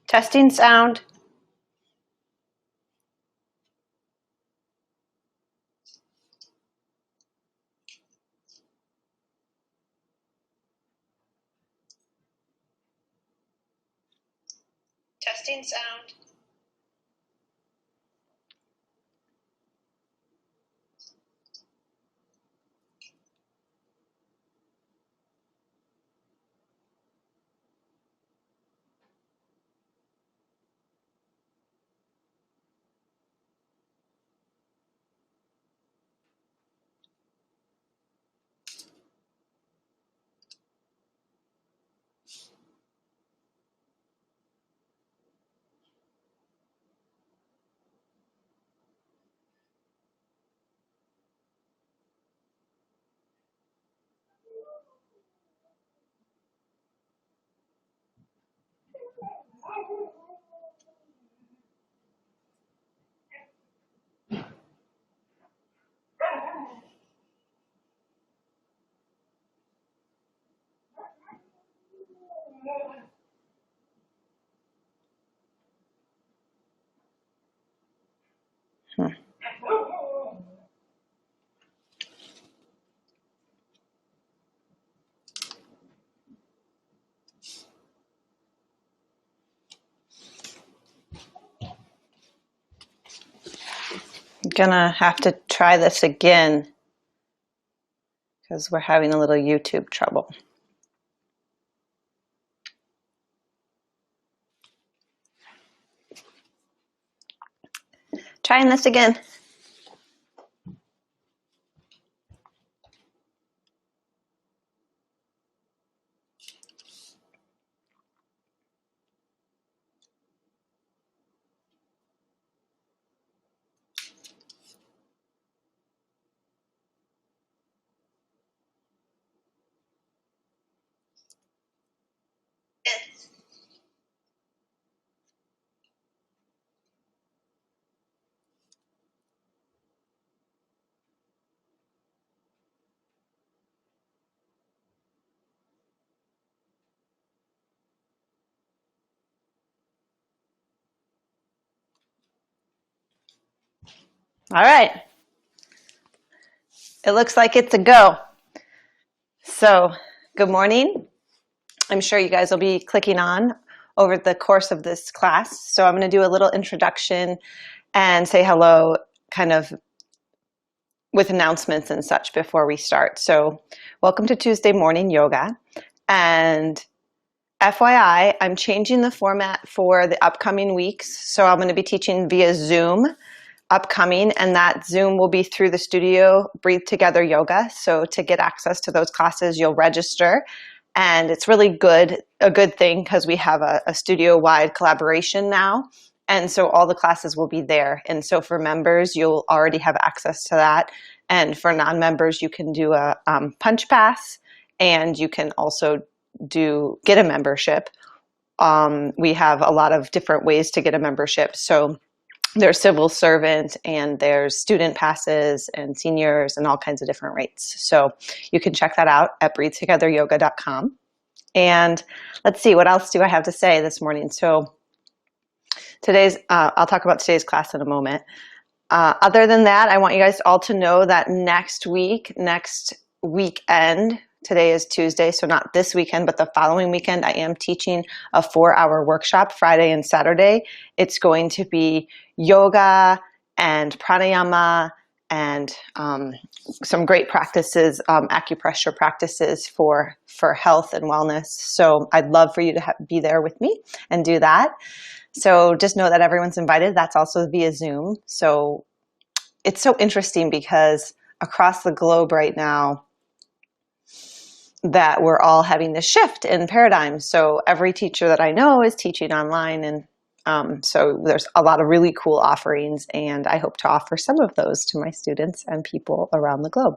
Testing sound. Testing sound. I'm gonna have to try this again because we're having a little YouTube trouble. Trying this again. All right. It looks like it's a go. So, good morning. I'm sure you guys will be clicking on over the course of this class. So I'm going to do a little introduction and say hello kind of with announcements and such before we start. So welcome to Tuesday morning yoga. And FYI, I'm changing the format for the upcoming weeks. So I'm going to be teaching via Zoom upcoming, and that Zoom will be through the studio Breathe Together Yoga. So to get access to those classes, you'll register. And it's really a good thing because we have a studio-wide collaboration now. And so all the classes will be there. And so for members, you'll already have access to that. And for non-members, you can do a punch pass, and you can also get a membership. We have a lot of different ways to get a membership. So there's civil servant, and there's student passes and seniors and all kinds of different rates. So you can check that out at breathetogetheryoga.com. And let's see, what else do I have to say this morning? So I'll talk about today's class in a moment. Other than that, I want you guys all to know that next weekend, today is Tuesday, so not this weekend, but the following weekend, I am teaching a 4-hour workshop Friday and Saturday. It's going to be yoga and pranayama and some great practices, acupressure practices for health and wellness. So I'd love for you to be there with me and do that. So just know that everyone's invited. That's also via Zoom. So it's so interesting because across the globe right now, that we're all having this shift in paradigm. So every teacher that I know is teaching online, and so there's a lot of really cool offerings, and I hope to offer some of those to my students and people around the globe.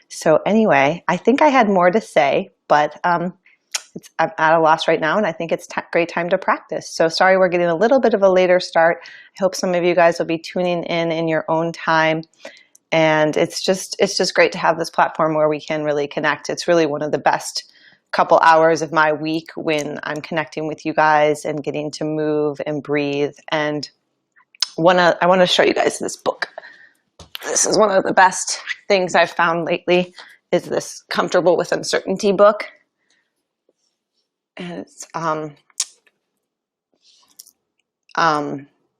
So anyway, I think I had more to say, but I'm at a loss right now, and I think it's great time to practice. So sorry we're getting a little bit of a later start. I hope some of you guys will be tuning in your own time. And it's just great to have this platform where we can really connect. It's really one of the best couple hours of my week when I'm connecting with you guys and getting to move and breathe. And I want to show you guys this book. This is one of the best things I've found lately, is this Comfortable with Uncertainty book. And it's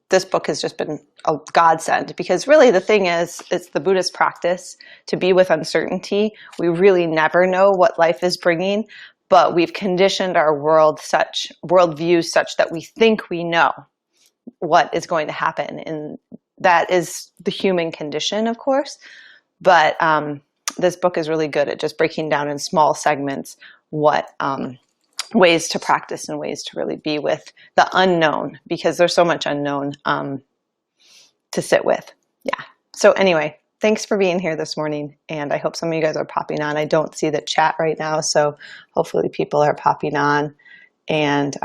this book has just been a godsend, because really the thing is, it's the Buddhist practice to be with uncertainty. We really never know what life is bringing, but we've conditioned our worldview such that we think we know what is going to happen. And that is the human condition, of course. But this book is really good at just breaking down in small segments what ways to practice and ways to really be with the unknown, because there's so much unknown to sit with. Yeah. So anyway, thanks for being here this morning. And I hope some of you guys are popping on. I don't see the chat right now, so hopefully people are popping on. And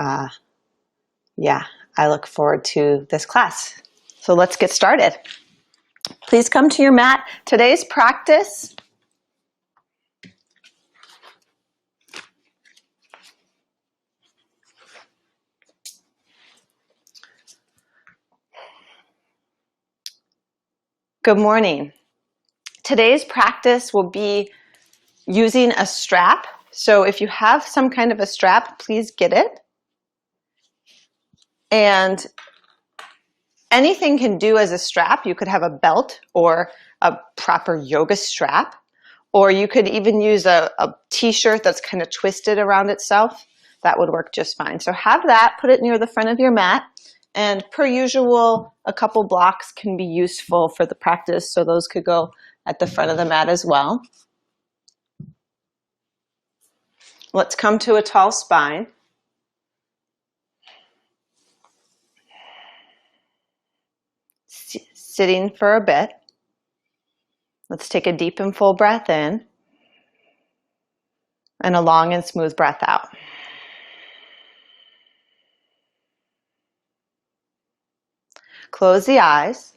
yeah, I look forward to this class. So let's get started. Please come to your mat. Today's practice Good morning. Today's practice will be using a strap. So if you have some kind of a strap, please get it. And anything can do as a strap. You could have a belt or a proper yoga strap, or you could even use a t-shirt that's kind of twisted around itself. That would work just fine. So have that, put it near the front of your mat. And per usual, a couple blocks can be useful for the practice, so those could go at the front of the mat as well. Let's come to a tall spine. Sitting for a bit. Let's take a deep and full breath in and a long and smooth breath out. Close the eyes.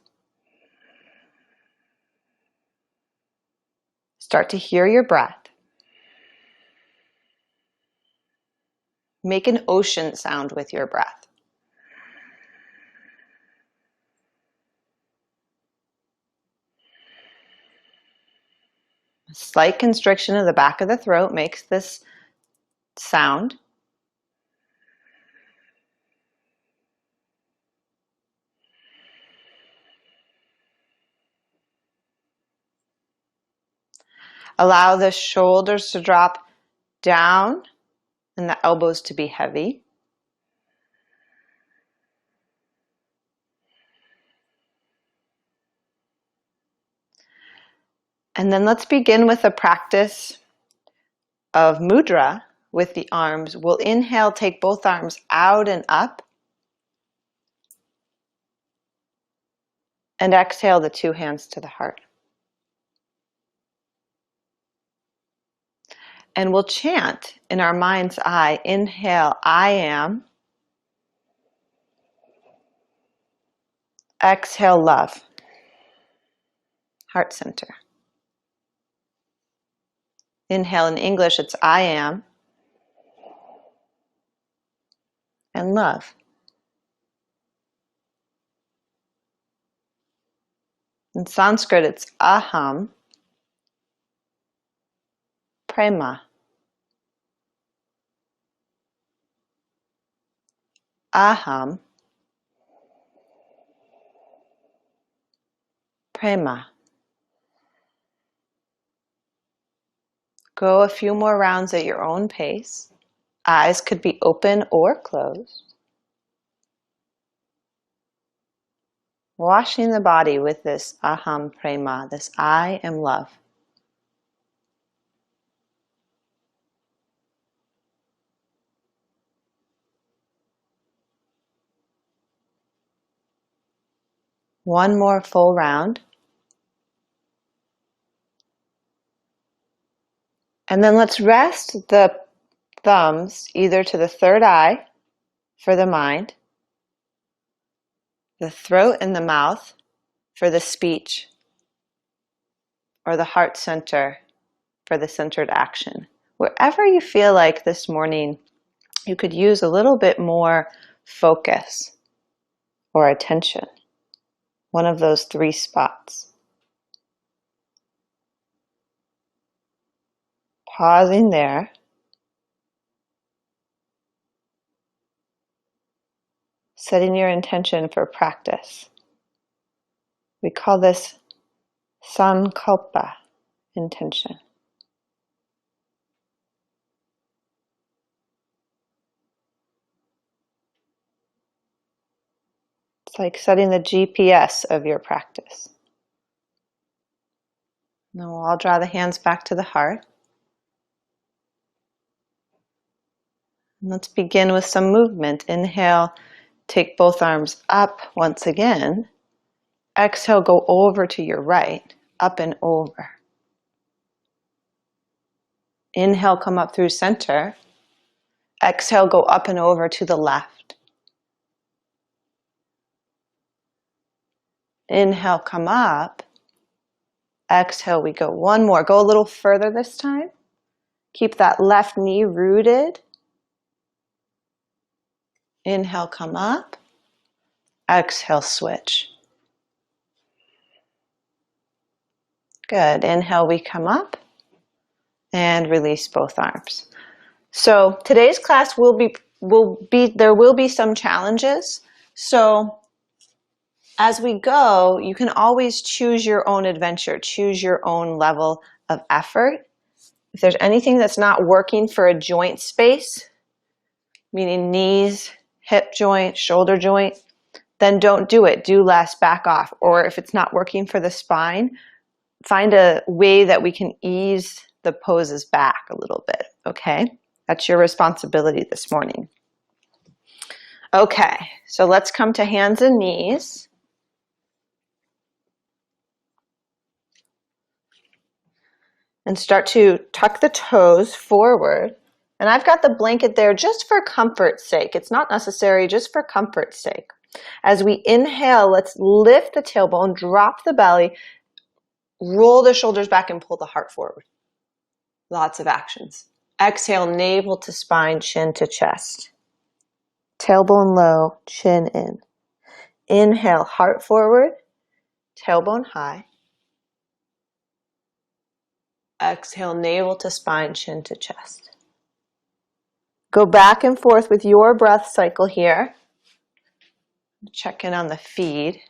Start to hear your breath. Make an ocean sound with your breath. A slight constriction of the back of the throat makes this sound. Allow the shoulders to drop down and the elbows to be heavy. And then let's begin with a practice of mudra with the arms. We'll inhale, take both arms out and up. And exhale, the two hands to the heart. And we'll chant in our mind's eye. Inhale, I am. Exhale, love. Heart center. Inhale in English, it's I am. And love. In Sanskrit, it's aham. Prema. Aham. Prema. Go a few more rounds at your own pace. Eyes could be open or closed. Washing the body with this aham prema, this I am love. One more full round. And then let's rest the thumbs either to the third eye for the mind, the throat and the mouth for the speech, or the heart center for the centered action. Wherever you feel like this morning you could use a little bit more focus or attention, one of those 3 spots. Pausing there. Setting your intention for practice. We call this sankalpa, intention. It's like setting the GPS of your practice. Now we'll all draw the hands back to the heart. And let's begin with some movement. Inhale, take both arms up once again. Exhale, go over to your right, up and over. Inhale, come up through center. Exhale, go up and over to the left. Inhale, come up. Exhale, we go one more. Go a little further this time. Keep that left knee rooted. Inhale, come up. Exhale, switch. Good. Inhale, we come up and release both arms. So today's class there will be some challenges. So as we go, you can always choose your own adventure, choose your own level of effort. If there's anything that's not working for a joint space, meaning knees, hip joint, shoulder joint, then don't do it. Do less, back off. Or if it's not working for the spine, find a way that we can ease the poses back a little bit, okay? That's your responsibility this morning. Okay, so let's come to hands and knees. And start to tuck the toes forward. And I've got the blanket there just for comfort's sake. It's not necessary, just for comfort's sake. As we inhale, let's lift the tailbone, drop the belly, roll the shoulders back and pull the heart forward. Lots of actions. Exhale, navel to spine, chin to chest. Tailbone low, chin in. Inhale, heart forward, tailbone high. Exhale, navel to spine, chin to chest. Go back and forth with your breath cycle here. Check in on the feed.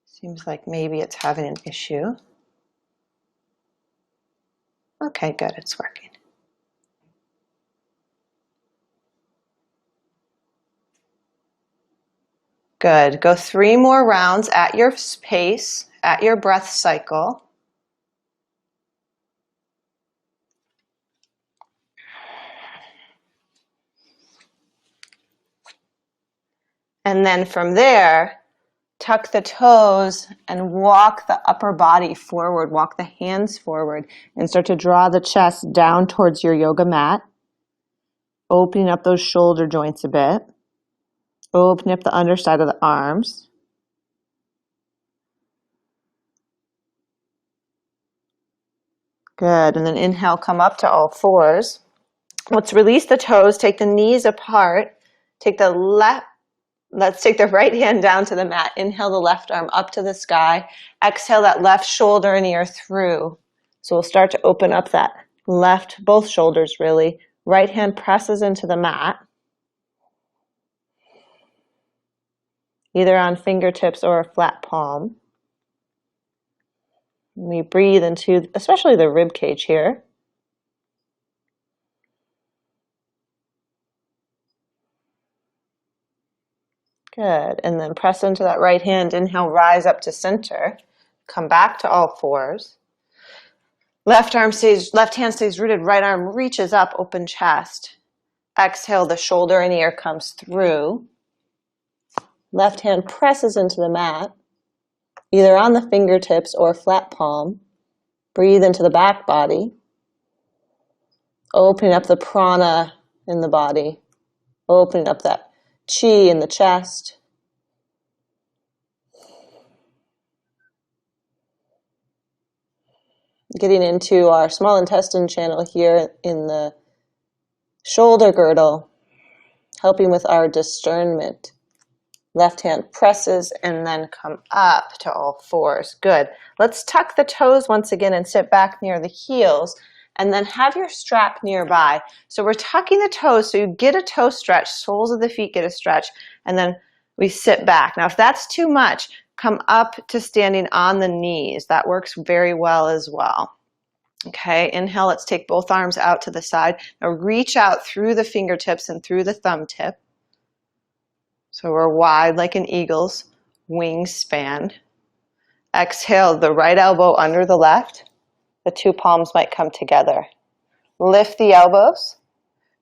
Seems like maybe it's having an issue. Okay, good, it's working. Good, go 3 more rounds at your pace, at your breath cycle. And then from there, tuck the toes and walk the upper body forward, walk the hands forward, and start to draw the chest down towards your yoga mat. Opening up those shoulder joints a bit. Open up the underside of the arms. Good, and then inhale, come up to all fours. Let's release the toes, take the knees apart, let's take the right hand down to the mat. Inhale the left arm up to the sky. Exhale that left shoulder and ear through. So we'll start to open up that left, both shoulders really. Right hand presses into the mat. Either on fingertips or a flat palm. We breathe into, especially the rib cage here. Good, and then press into that right hand. Inhale, rise up to center. Come back to all fours. Left hand stays rooted, right arm reaches up, open chest. Exhale, the shoulder and ear comes through. Left hand presses into the mat, either on the fingertips or flat palm. Breathe into the back body. Opening up the prana in the body. Opening up that chi in the chest. getting into our small intestine channel here in the shoulder girdle, helping with our discernment. Left hand presses and then come up to all fours. Good. Let's tuck the toes once again and sit back near the heels, and then have your strap nearby. So we're tucking the toes so you get a toe stretch, soles of the feet get a stretch, and then we sit back. Now if that's too much, come up to standing on the knees. That works very well as well. Okay, inhale, let's take both arms out to the side. Now reach out through the fingertips and through the thumb tip. So we're wide like an eagle's wingspan. Exhale, the right elbow under the left. The two palms might come together. Lift the elbows,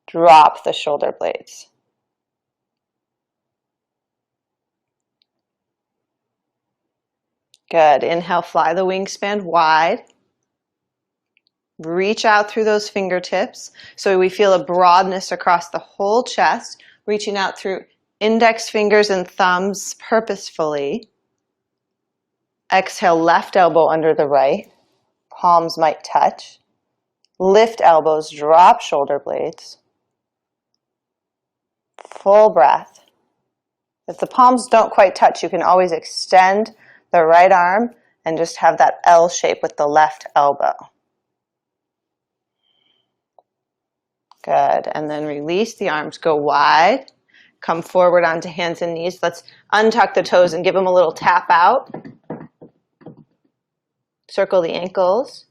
drop the shoulder blades. Good. Inhale, fly the wingspan wide. Reach out through those fingertips so we feel a broadness across the whole chest, reaching out through index fingers and thumbs purposefully. Exhale, left elbow under the right. Palms might touch. Lift elbows, drop shoulder blades. Full breath. If the palms don't quite touch, you can always extend the right arm and just have that L shape with the left elbow. Good. And then release the arms, go wide. Come forward onto hands and knees. Let's untuck the toes and give them a little tap out. Circle the ankles.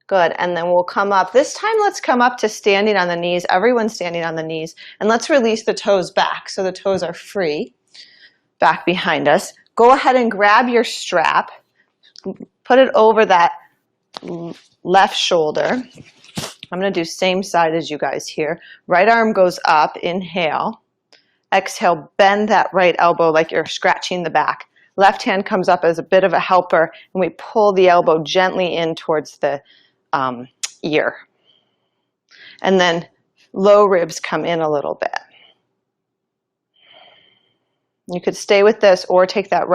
Good. And then we'll come up. This time let's come up to standing on the knees. Everyone's standing on the knees. And let's release the toes back so the toes are free. Back behind us. Go ahead and grab your strap. Put it over that left shoulder. I'm going to do same side as you guys here. Right arm goes up. Inhale. Exhale, bend that right elbow like you're scratching the back. Left hand comes up as a bit of a helper, and we pull the elbow gently in towards the ear. And then low ribs come in a little bit. You could stay with this or take that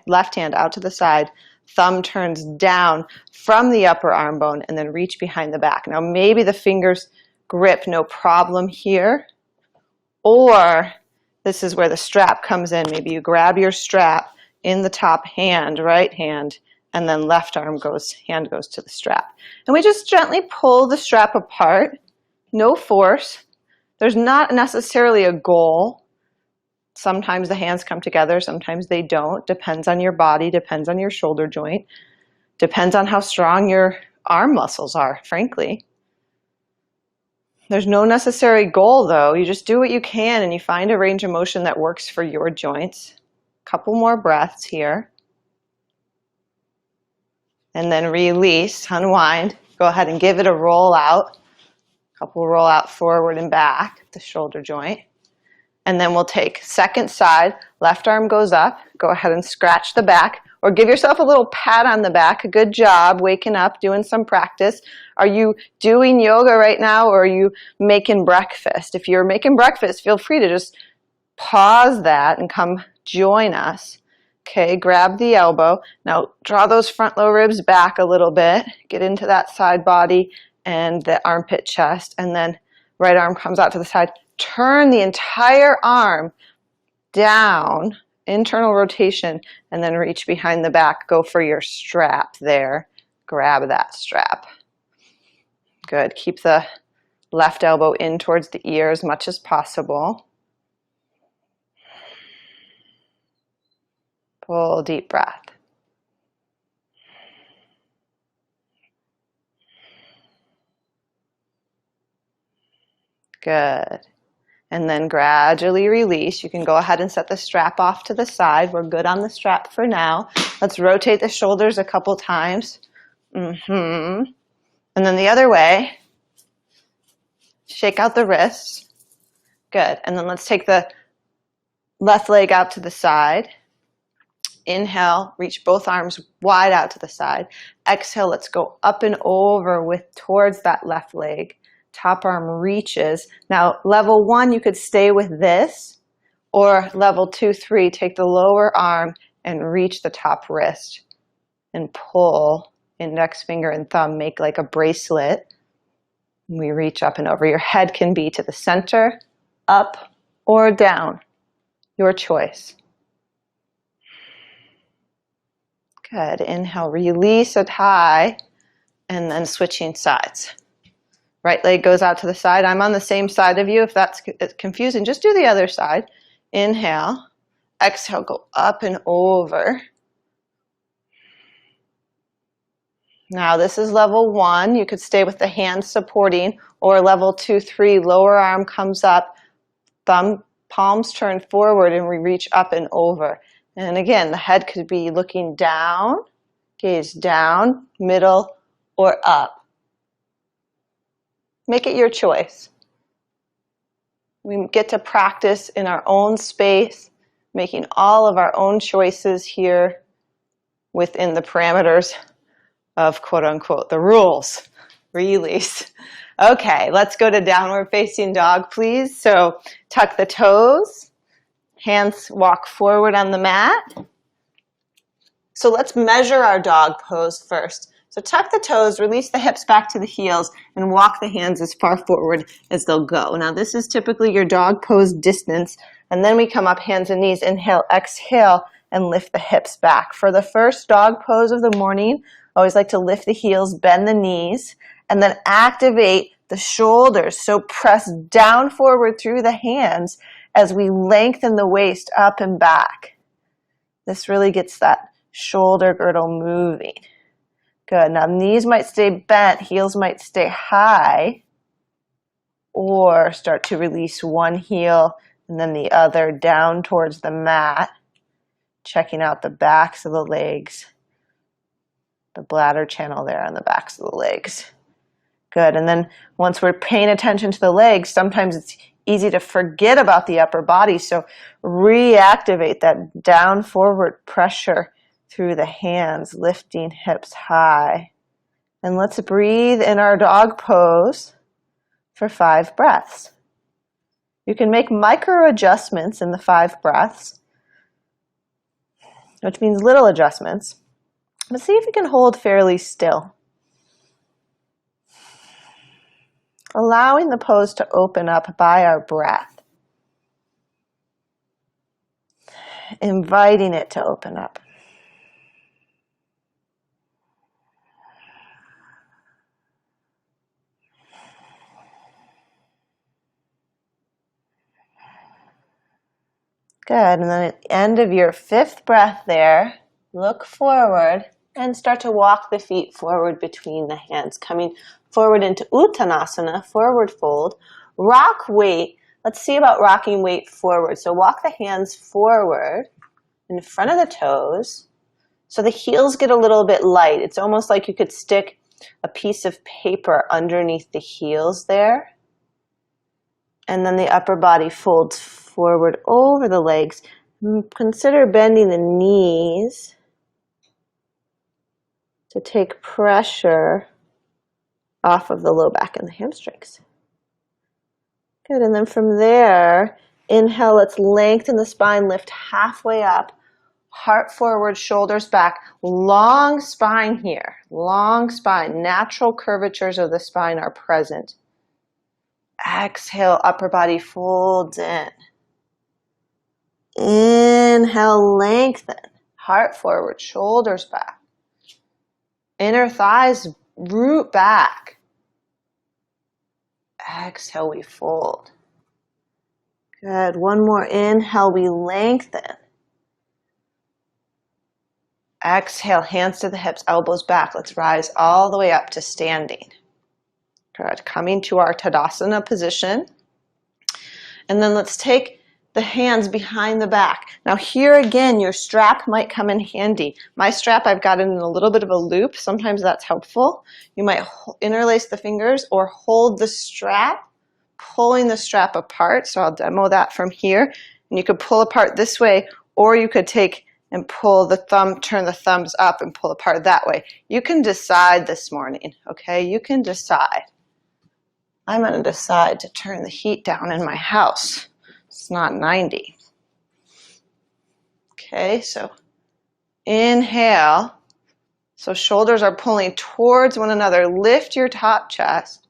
left hand out to the side. Thumb turns down from the upper arm bone and then reach behind the back. Now maybe the fingers grip, no problem here. Or this is where the strap comes in. Maybe you grab your strap in the top hand, right hand, and then left hand goes to the strap. And we just gently pull the strap apart, no force. There's not necessarily a goal. Sometimes the hands come together, sometimes they don't. Depends on your body, depends on your shoulder joint, depends on how strong your arm muscles are, frankly. There's no necessary goal though. You just do what you can and you find a range of motion that works for your joints. Couple more breaths here. And then release, unwind. Go ahead and give it a roll out. Couple roll out forward and back, the shoulder joint. And then we'll take second side, left arm goes up. Go ahead and scratch the back or give yourself a little pat on the back. Good job waking up, doing some practice. Are you doing yoga right now or are you making breakfast? If you're making breakfast, feel free to just pause that and come join us. Okay, grab the elbow. Now draw those front low ribs back a little bit. Get into that side body and the armpit chest. And then right arm comes out to the side. Turn the entire arm down, internal rotation, and then reach behind the back. Go for your strap there. Grab that strap. Good. Keep the left elbow in towards the ear as much as possible. Full deep breath. Good. And then gradually release. You can go ahead and set the strap off to the side. We're good on the strap for now. Let's rotate the shoulders a couple times. And then the other way. Shake out the wrists. Good. And then let's take the left leg out to the side. Inhale, reach both arms wide out to the side. Exhale, let's go up and over towards that left leg. Top arm reaches. Now, level 1, you could stay with this, or level 2, 3, take the lower arm and reach the top wrist and pull Index finger and thumb make like a bracelet. We reach up and over. Your head can be to the center, up, or down. Your choice. Good. Inhale, release it high, and then switching sides. Right leg goes out to the side. I'm on the same side of you. If that's confusing, just do the other side. Inhale. Exhale, go up and over. Now this is level 1. You could stay with the hands supporting, or level 2, 3, lower arm comes up, palms turn forward, and we reach up and over. And again, the head could be looking down, gaze down, middle, or up. Make it your choice. We get to practice in our own space, making all of our own choices here within the parameters of quote unquote the rules. Release. Okay, let's go to downward facing dog, please. So tuck the toes, hands walk forward on the mat. So let's measure our dog pose first. So tuck the toes, release the hips back to the heels, and walk the hands as far forward as they'll go. Now this is typically your dog pose distance, and then we come up hands and knees. Inhale, exhale, and lift the hips back. For the first dog pose of the morning, I always like to lift the heels, bend the knees, and then activate the shoulders. So press down forward through the hands as we lengthen the waist up and back. This really gets that shoulder girdle moving. Good. Now knees might stay bent, heels might stay high, or start to release one heel and then the other down towards the mat, checking out the backs of the legs, the bladder channel there on the backs of the legs. Good. And then once we're paying attention to the legs, sometimes it's easy to forget about the upper body, so reactivate that down forward pressure through the hands, lifting hips high. And let's breathe in our dog pose for 5 breaths. You can make micro adjustments in the 5 breaths, which means little adjustments. But see if you can hold fairly still. Allowing the pose to open up by our breath. Inviting it to open up. Good, and then at the end of your 5th breath there, look forward and start to walk the feet forward between the hands, coming forward into Uttanasana, forward fold. Rock weight, let's see about rocking weight forward. So walk the hands forward in front of the toes, so the heels get a little bit light. It's almost like you could stick a piece of paper underneath the heels there. And then the upper body folds forward over the legs. Consider bending the knees to take pressure off of the low back and the hamstrings. Good, and then from there, inhale, let's lengthen the spine, lift halfway up, heart forward, shoulders back, long spine here, long spine, natural curvatures of the spine are present. Exhale, upper body folds in. Inhale, lengthen, heart forward, shoulders back. Inner thighs root back. Exhale, we fold. Good. One more inhale, we lengthen. Exhale, hands to the hips, elbows back. Let's rise all the way up to standing. Good. Coming to our Tadasana position. And then let's take the hands behind the back. Now here again, your strap might come in handy. My strap, I've got it in a little bit of a loop. Sometimes that's helpful. You might interlace the fingers or hold the strap, pulling the strap apart. So I'll demo that from here. And you could pull apart this way, or you could take and pull the thumb, turn the thumbs up and pull apart that way. You can decide this morning, okay? You can decide. I'm going to decide to turn the heat down in my house. It's not 90. Okay, so inhale, So shoulders are pulling towards one another. Lift your top chest.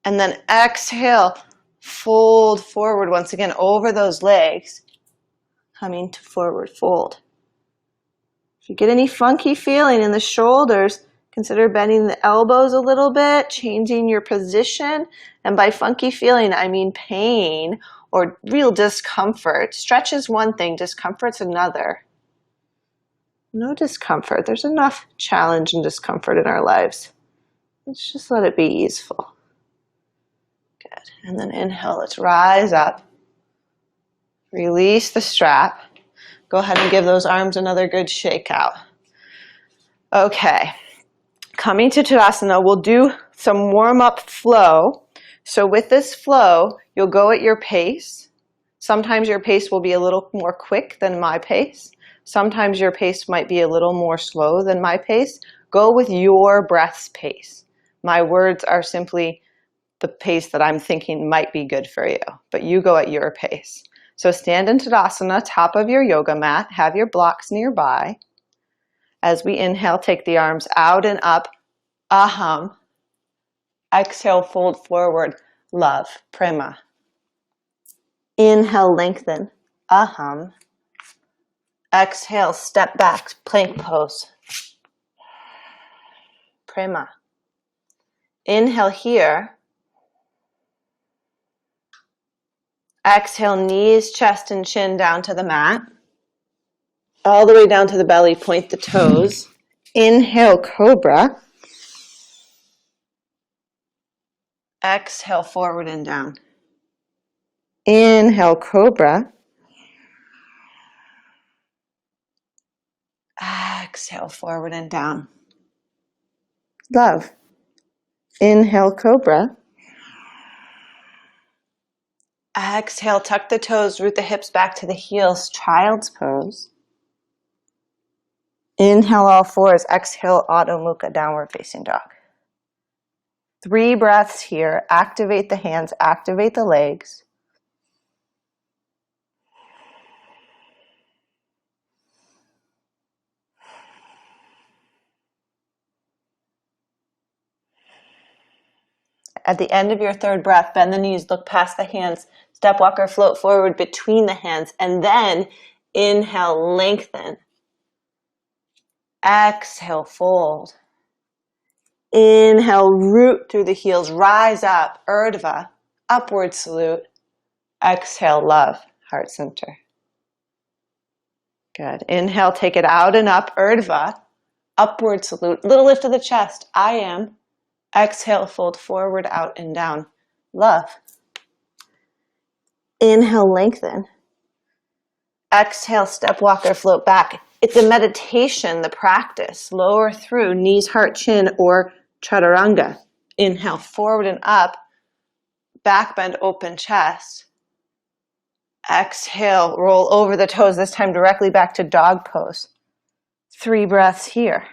And then exhale, fold forward once again over those legs. Coming to forward fold. If you get any funky feeling in the shoulders, consider bending the elbows a little bit, changing your position. And by funky feeling, I mean pain or real discomfort. Stretch is one thing, discomfort's another. No discomfort. There's enough challenge and discomfort in our lives. Let's just let it be easeful. Good. And then inhale, let's rise up. Release the strap. Go ahead and give those arms another good shake out. Okay. Coming to Tadasana, we'll do some warm-up flow. So with this flow, you'll go at your pace. Sometimes your pace will be a little more quick than my pace. Sometimes your pace might be a little more slow than my pace. Go with your breath's pace. My words are simply the pace that I'm thinking might be good for you, but you go at your pace. So stand in Tadasana, top of your yoga mat, have your blocks nearby. As we inhale, take the arms out and up, aham. Exhale, fold forward, love, prema. Inhale, lengthen, aham. Exhale, step back, plank pose, prema. Inhale here. Exhale, knees, chest, and chin down to the mat. All the way down to the belly, point the toes. Inhale, cobra. Exhale, forward and down. Inhale, cobra. Exhale, forward and down. Love. Inhale, cobra. Exhale, tuck the toes, root the hips back to the heels, child's pose. Inhale, all fours. Exhale, Adho Mukha, downward facing dog. 3 breaths here. Activate the hands, activate the legs. At the end of your 3rd breath, bend the knees, look past the hands, step, walk, or float forward between the hands, and then inhale, lengthen. Exhale, fold. Inhale, root through the heels, rise up, Urdhva, upward salute. Exhale, love, heart center. Good. Inhale, take it out and up, Urdhva, upward salute, little lift of the chest, I am. Exhale, fold forward, out and down, love. Inhale, lengthen. Exhale, step, walk, or float back. It's a meditation, the practice. Lower through, knees, heart, chin, or chaturanga. Inhale, forward and up. Back bend, open chest. Exhale, roll over the toes, this time directly back to dog pose. 3 breaths here.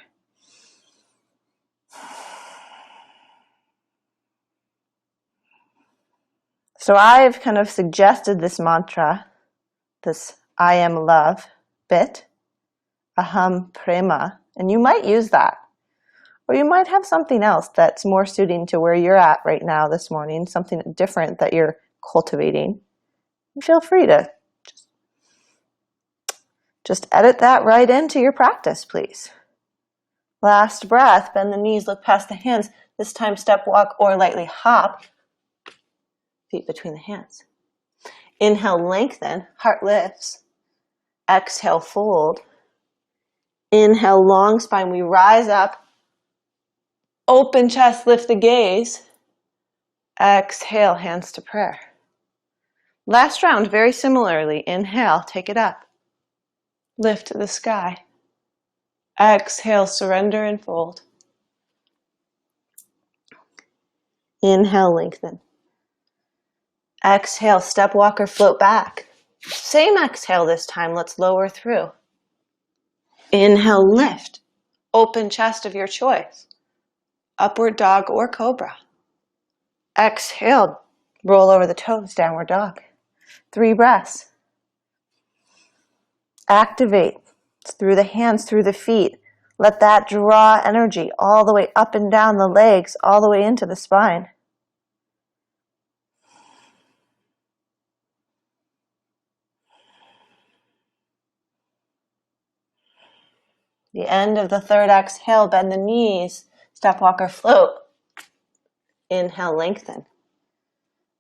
So I've kind of suggested this mantra, this I am love bit, aham prema, and you might use that. Or you might have something else that's more suiting to where you're at right now this morning, something different that you're cultivating. And feel free to just edit that right into your practice, please. Last breath, bend the knees, look past the hands. This time step, walk, or lightly hop. Feet between the hands. Inhale, lengthen, heart lifts. Exhale, fold. Inhale, long spine, we rise up. Open chest, lift the gaze. Exhale, hands to prayer. Last round, very similarly. Inhale, take it up. Lift to the sky. Exhale, surrender and fold. Inhale, lengthen. Exhale, step, walk, or float back. Same exhale this time, let's lower through. Inhale, lift. Open chest of your choice. Upward dog or cobra. Exhale, roll over the toes, downward dog. 3 breaths. Activate through the hands, through the feet. Let that draw energy all the way up and down the legs, all the way into the spine. The end of the third exhale, bend the knees, step, walk, or float. Inhale, lengthen.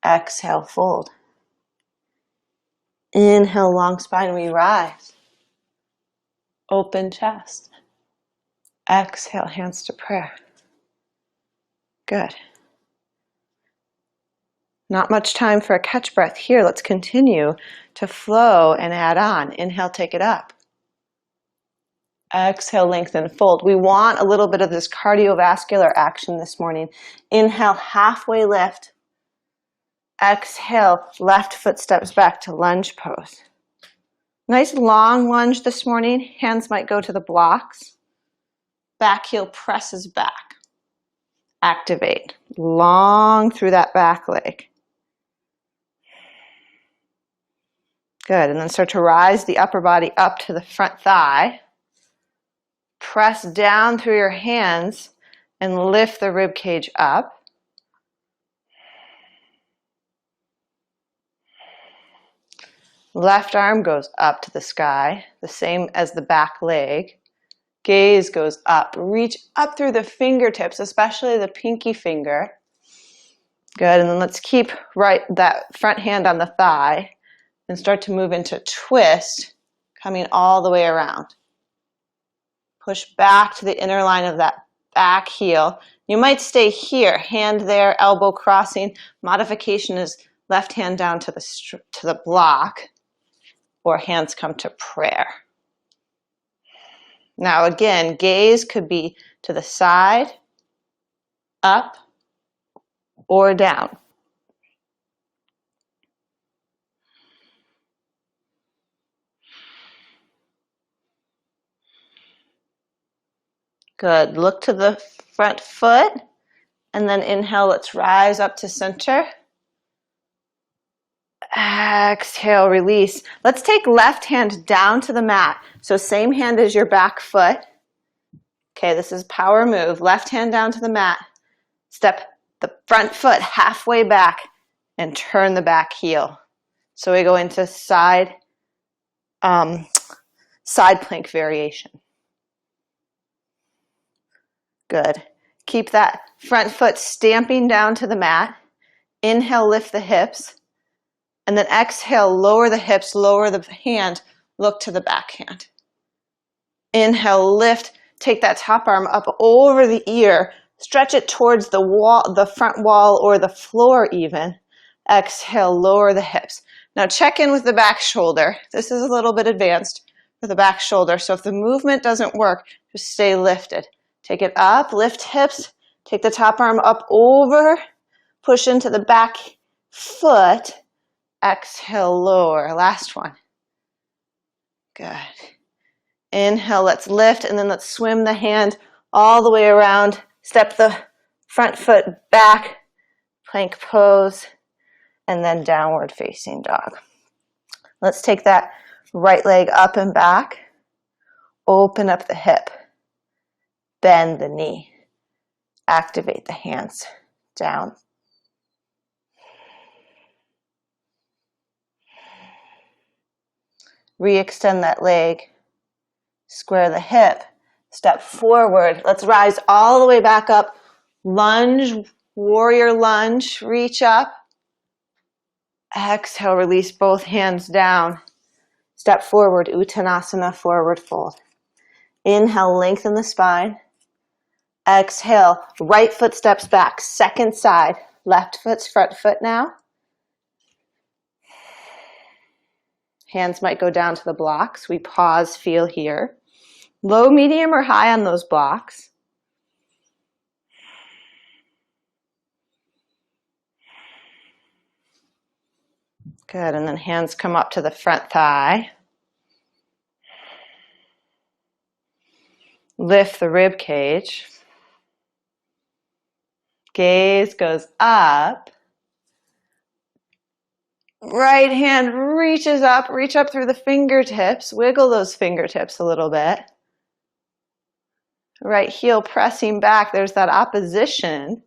Exhale, fold. Inhale, long spine, we rise. Open chest. Exhale, hands to prayer. Good. Not much time for a catch breath here. Let's continue to flow and add on. Inhale, take it up. Exhale, lengthen, fold. We want a little bit of this cardiovascular action this morning. Inhale, halfway lift. Exhale, left foot steps back to lunge pose. Nice long lunge this morning. Hands might go to the blocks. Back heel presses back. Activate. Long through that back leg. Good. And then start to rise the upper body up to the front thigh. Press down through your hands and lift the rib cage up. Left arm goes up to the sky, the same as the back leg. Gaze goes up. Reach up through the fingertips, especially the pinky finger. Good. And then let's keep that front hand on the thigh and start to move into twist, coming all the way around. Push back to the inner line of that back heel. You might stay here, hand there, elbow crossing. Modification is left hand down to the block, or hands come to prayer. Now again, gaze could be to the side, up, or down. Good. Look to the front foot, and then inhale, let's rise up to center. Exhale, release. Let's take left hand down to the mat. So same hand as your back foot. Okay, this is power move. Left hand down to the mat. Step the front foot halfway back and turn the back heel. So we go into side plank variation. Good. Keep that front foot stamping down to the mat. Inhale, lift the hips. And then exhale, lower the hips, lower the hand, look to the back hand. Inhale, lift, take that top arm up over the ear, stretch it towards the wall, the front wall or the floor even. Exhale, lower the hips. Now check in with the back shoulder. This is a little bit advanced for the back shoulder. So if the movement doesn't work, just stay lifted. Take it up, lift hips, take the top arm up over, push into the back foot. Exhale, lower. Last one. Good. Inhale, let's lift, and then let's swim the hand all the way around. Step the front foot back, plank pose, and then downward facing dog. Let's take that right leg up and back. Open up the hip. Bend the knee. Activate the hands down. Re-extend that leg. Square the hip. Step forward. Let's rise all the way back up. Lunge, warrior lunge. Reach up. Exhale, release both hands down. Step forward, Uttanasana, forward fold. Inhale, lengthen the spine. Exhale, right foot steps back, second side. Left foot's front foot now. Hands might go down to the blocks. We pause, feel here. Low, medium, or high on those blocks. Good, and then hands come up to the front thigh. Lift the rib cage. Gaze goes up. Right hand reaches up, reach up through the fingertips. Wiggle those fingertips a little bit. Right heel pressing back. There's that opposition.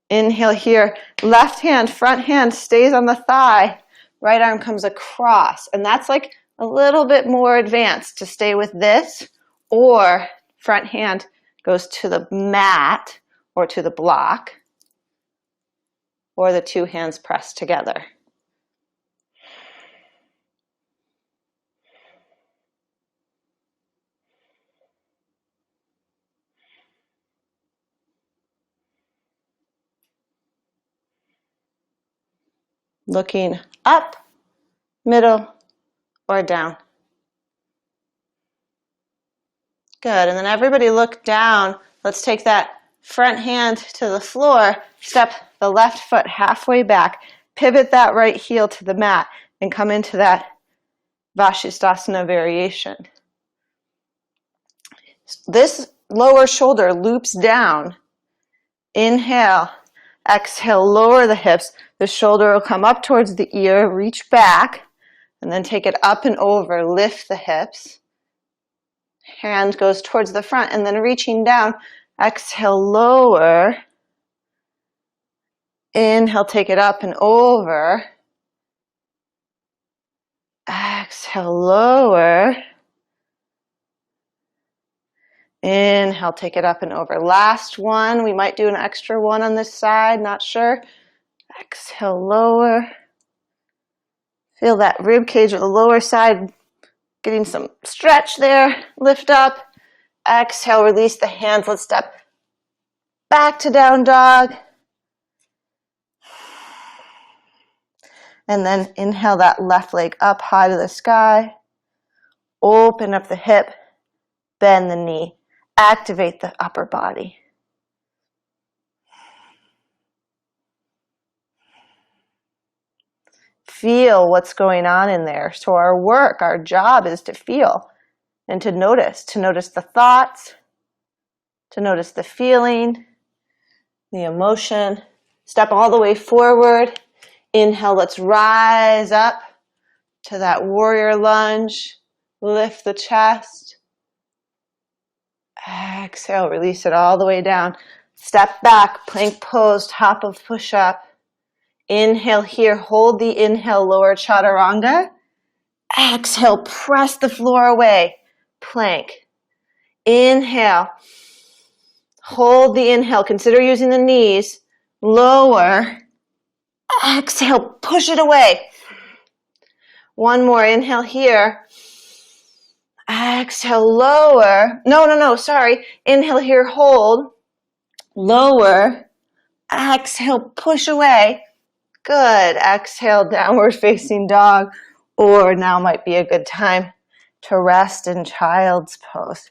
Inhale here. Left hand, front hand stays on the thigh. Right arm comes across. And that's like a little bit more advanced to stay with this. Or front hand goes to the mat or to the block. Or the two hands pressed together. Looking up, middle, or down. Good, and then everybody look down. Let's take that front hand to the floor, step the left foot halfway back, pivot that right heel to the mat, and come into that Vashisthasana variation. This lower shoulder loops down. Inhale, exhale, lower the hips. The shoulder will come up towards the ear, reach back, and then take it up and over, lift the hips. Hand goes towards the front, and then reaching down, exhale, lower. Inhale, take it up and over. Exhale, lower. Inhale, take it up and over. Last one. We might do an extra one on this side, not sure. Exhale, lower. Feel that rib cage or the lower side getting some stretch there. Lift up. Exhale, release the hands. Let's step back to down dog. And then inhale that left leg up high to the sky. Open up the hip. Bend the knee. Activate the upper body. Feel what's going on in there. So our work, our job is to feel and to notice the thoughts, to notice the feeling, the emotion. Step all the way forward. Inhale, let's rise up to that warrior lunge. Lift the chest. Exhale, release it all the way down. Step back, plank pose, top of push-up. Inhale here, hold the inhale, lower chaturanga. Exhale, press the floor away, plank. Inhale, hold the inhale, consider using the knees, lower. Exhale, push it away. One more, inhale here. Exhale, lower. No, sorry. Inhale here, hold. Lower. Exhale, push away. Good. Exhale, downward facing dog. Or now might be a good time to rest in child's pose.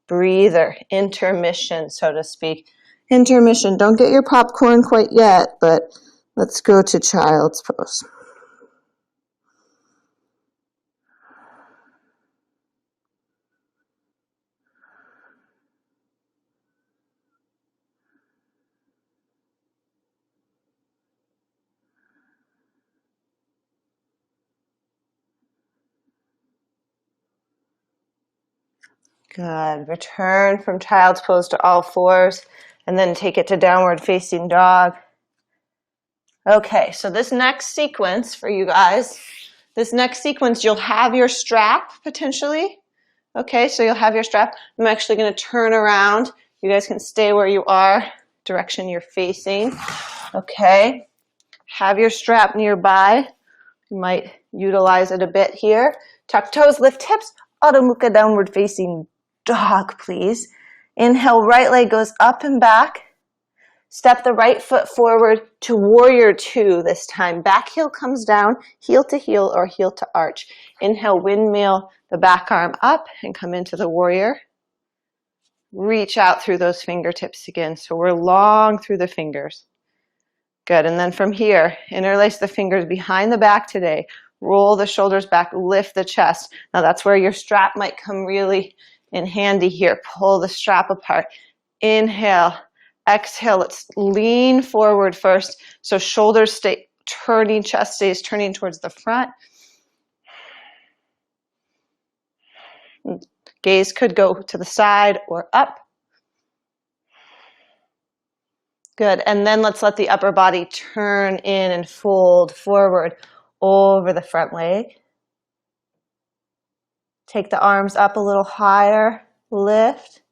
Breather, intermission, so to speak. Intermission. Don't get your popcorn quite yet, but let's go to child's pose. Good. Return from child's pose to all fours and then take it to downward facing dog. Okay, so this next sequence for you guys, you'll have your strap potentially. Okay, so you'll have your strap. I'm actually going to turn around. You guys can stay where you are, direction you're facing. Okay, have your strap nearby. You might utilize it a bit here. Tuck toes, lift hips, Adho Mukha, downward facing dog, please. Inhale, right leg goes up and back. Step the right foot forward to warrior two this time. Back heel comes down, heel to heel or heel to arch. Inhale, windmill the back arm up and come into the warrior. Reach out through those fingertips again. So we're long through the fingers. Good, and then from here, interlace the fingers behind the back today. Roll the shoulders back, lift the chest. Now that's where your strap might come really in handy here. Pull the strap apart. Inhale, exhale. Let's lean forward first. So shoulders stay turning, chest stays turning towards the front. Gaze could go to the side or up. Good. And then let's let the upper body turn in and fold forward over the front leg. Take the arms up a little higher, lift.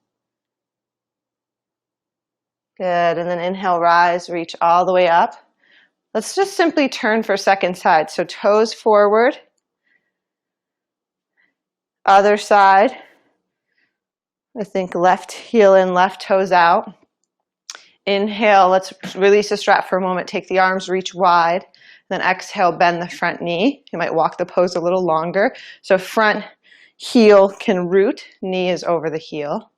Good. And then inhale, rise, reach all the way up. Let's just simply turn for second side. So toes forward. Other side. I think left heel in, left toes out. Inhale, let's release the strap for a moment. Take the arms, reach wide. Then exhale, bend the front knee. You might walk the pose a little longer. So front heel can root, knee is over the heel.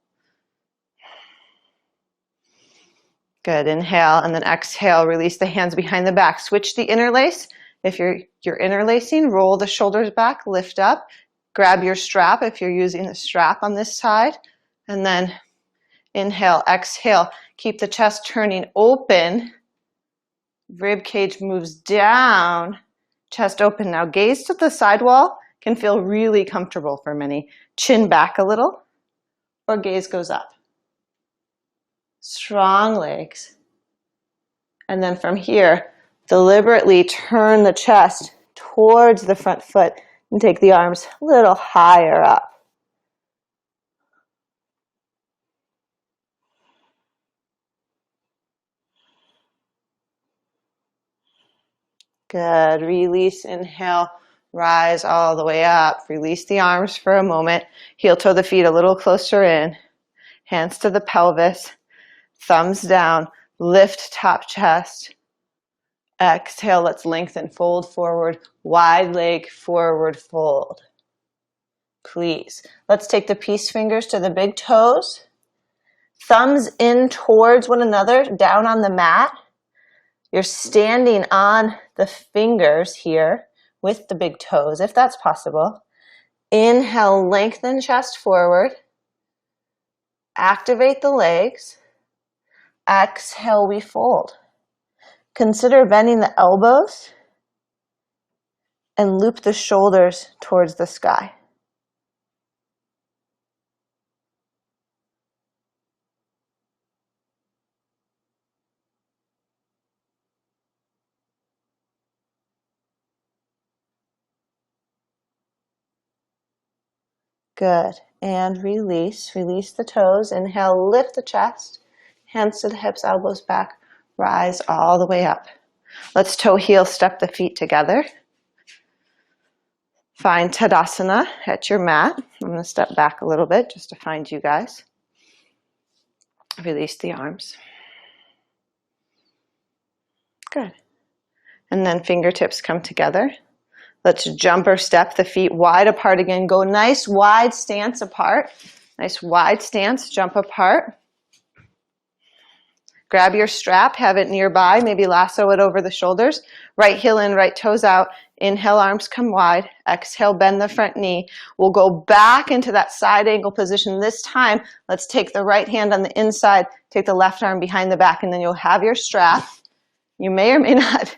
Good, inhale, and then exhale, release the hands behind the back. Switch the interlace. If you're interlacing, roll the shoulders back, lift up. Grab your strap if you're using the strap on this side. And then inhale, exhale. Keep the chest turning open. Rib cage moves down. Chest open. Now gaze to the side wall. Can feel really comfortable for many. Chin back a little, or gaze goes up. Strong legs. And then from here, deliberately turn the chest towards the front foot and take the arms a little higher up. Good. Release, inhale, rise all the way up. Release the arms for a moment. Heel toe the feet a little closer in. Hands to the pelvis. Thumbs down. Lift top chest. Exhale, let's lengthen, fold forward. Wide leg forward fold. Please. Let's take the peace fingers to the big toes. Thumbs in towards one another, down on the mat. You're standing on the fingers here with the big toes, if that's possible. Inhale, lengthen chest forward. Activate the legs. Exhale, we fold. Consider bending the elbows and loop the shoulders towards the sky. Good. And release. Release the toes. Inhale, lift the chest. Hands to the hips, elbows back. Rise all the way up. Let's toe heel step the feet together. Find Tadasana at your mat. I'm going to step back a little bit just to find you guys. Release the arms. Good. And then fingertips come together. Let's jump or step the feet wide apart again. Go nice wide stance apart. Nice wide stance, jump apart. Grab your strap, have it nearby, maybe lasso it over the shoulders. Right heel in, right toes out. Inhale, arms come wide. Exhale, bend the front knee. We'll go back into that side angle position. This time, let's take the right hand on the inside, take the left arm behind the back, and then you'll have your strap. You may or may not,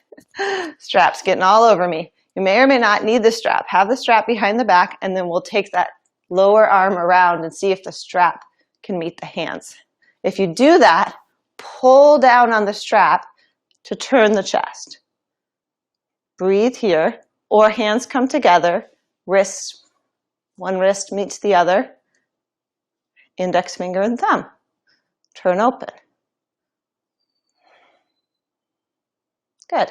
strap's getting all over me. You may or may not need the strap. Have the strap behind the back, and then we'll take that lower arm around and see if the strap can meet the hands. If you do that, pull down on the strap to turn the chest. Breathe here, or hands come together, wrists, one wrist meets the other, index finger and thumb. Turn open. Good.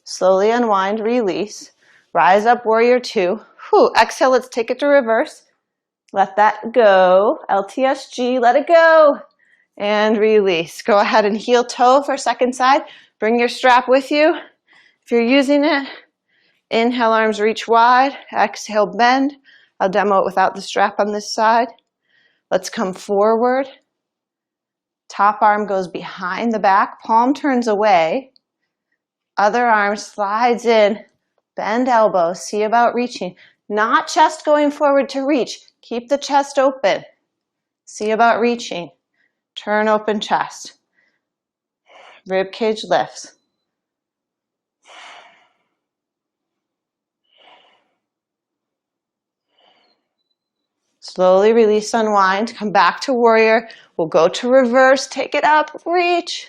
Slowly unwind, release. Rise up, warrior two. Whew. Exhale, let's take it to reverse. Let that go. LTSG, let it go. And release. Go ahead and heel toe for second side. Bring your strap with you. If you're using it, inhale, arms reach wide. Exhale, bend. I'll demo it without the strap on this side. Let's come forward. Top arm goes behind the back. Palm turns away. Other arm slides in. Bend elbows. See about reaching. Not chest going forward to reach. Keep the chest open. See about reaching. Turn open chest. Rib cage lifts. Slowly release, unwind. Come back to warrior. We'll go to reverse. Take it up. Reach.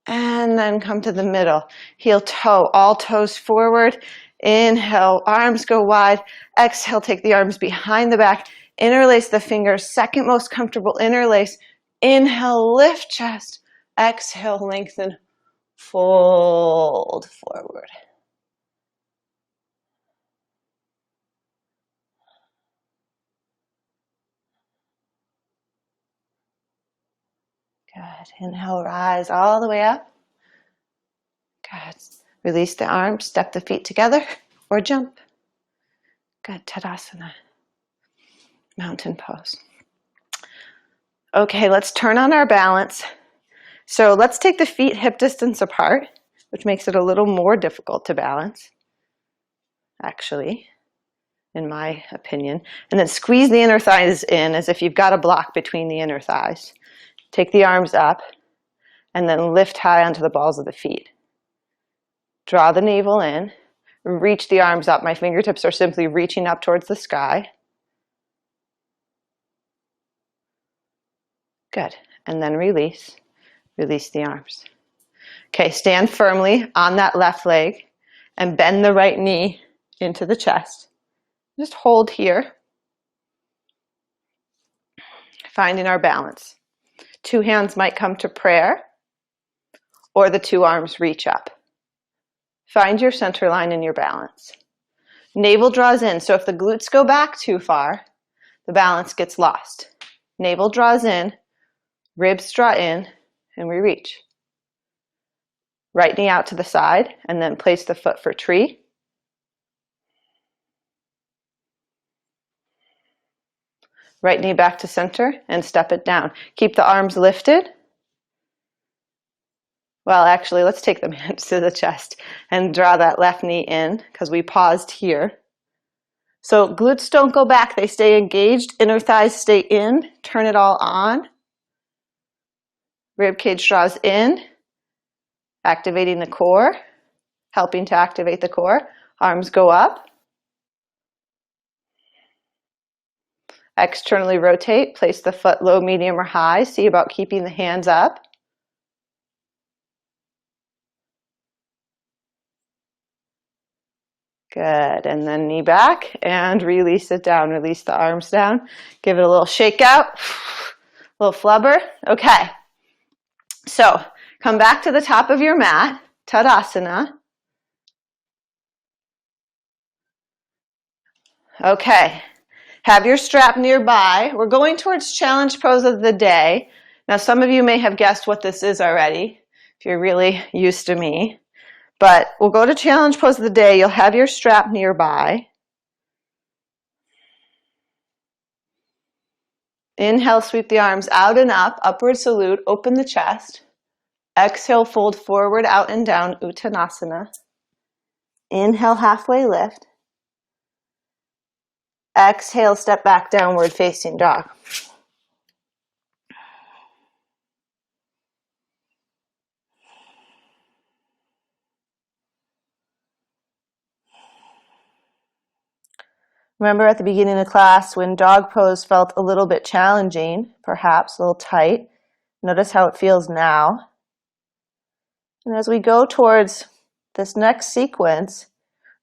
and then come to the middle. Heel toe, all toes forward. Inhale, arms go wide. Exhale, take the arms behind the back. Interlace the fingers, second most comfortable interlace. Inhale, lift chest. Exhale, lengthen, fold forward. Good. Inhale, rise all the way up. Good. Release the arms, step the feet together, or jump. Good. Tadasana. Mountain pose. Okay, let's turn on our balance. So let's take the feet hip distance apart, which makes it a little more difficult to balance, actually, in my opinion. And then squeeze the inner thighs in as if you've got a block between the inner thighs. Take the arms up and then lift high onto the balls of the feet. Draw the navel in, reach the arms up. My fingertips are simply reaching up towards the sky. Good. And then release. Release the arms. Okay, stand firmly on that left leg and bend the right knee into the chest. Just hold here, finding our balance. Two hands might come to prayer, or the two arms reach up. Find your center line in your balance. Navel draws in, so if the glutes go back too far, the balance gets lost. Navel draws in, ribs draw in, and we reach. Right knee out to the side, and then place the foot for tree. Right knee back to center, and step it down. Keep the arms lifted. Well, actually, let's take them hands to the chest and draw that left knee in, because we paused here. So glutes don't go back, they stay engaged. Inner thighs stay in, turn it all on. Rib cage draws in, activating the core, helping to activate the core. Arms go up. Externally rotate, place the foot low, medium, or high. See about keeping the hands up. Good, and then knee back and release it down. Release the arms down. Give it a little shake out, a little flubber. Okay, so come back to the top of your mat, Tadasana. Okay, have your strap nearby. We're going towards challenge pose of the day. Now some of you may have guessed what this is already, if you're really used to me. But we'll go to challenge pose of the day. You'll have your strap nearby. Inhale, sweep the arms out and up, upward salute, open the chest. Exhale, fold forward, out and down, Uttanasana. Inhale, halfway lift. Exhale, step back, downward facing dog. Remember at the beginning of the class when dog pose felt a little bit challenging, perhaps a little tight. Notice how it feels now. And as we go towards this next sequence,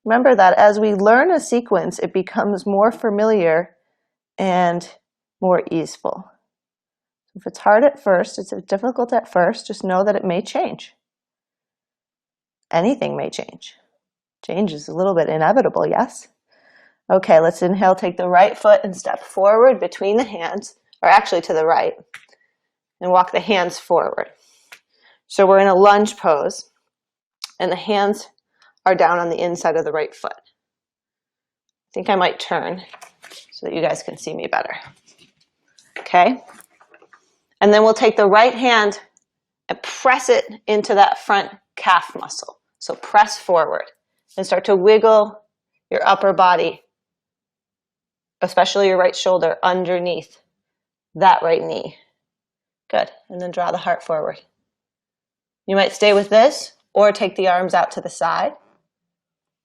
remember that as we learn a sequence, it becomes more familiar and more easeful. If it's hard at first, it's difficult at first, just know that it may change. Anything may change. Change is a little bit inevitable, yes? Okay, let's inhale, take the right foot and step forward between the hands, or actually to the right, and walk the hands forward. So we're in a lunge pose, and the hands are down on the inside of the right foot. I think I might turn so that you guys can see me better. Okay? And then we'll take the right hand and press it into that front calf muscle. So press forward and start to wiggle your upper body, especially your right shoulder, underneath that right knee. Good. And then draw the heart forward. You might stay with this, or take the arms out to the side,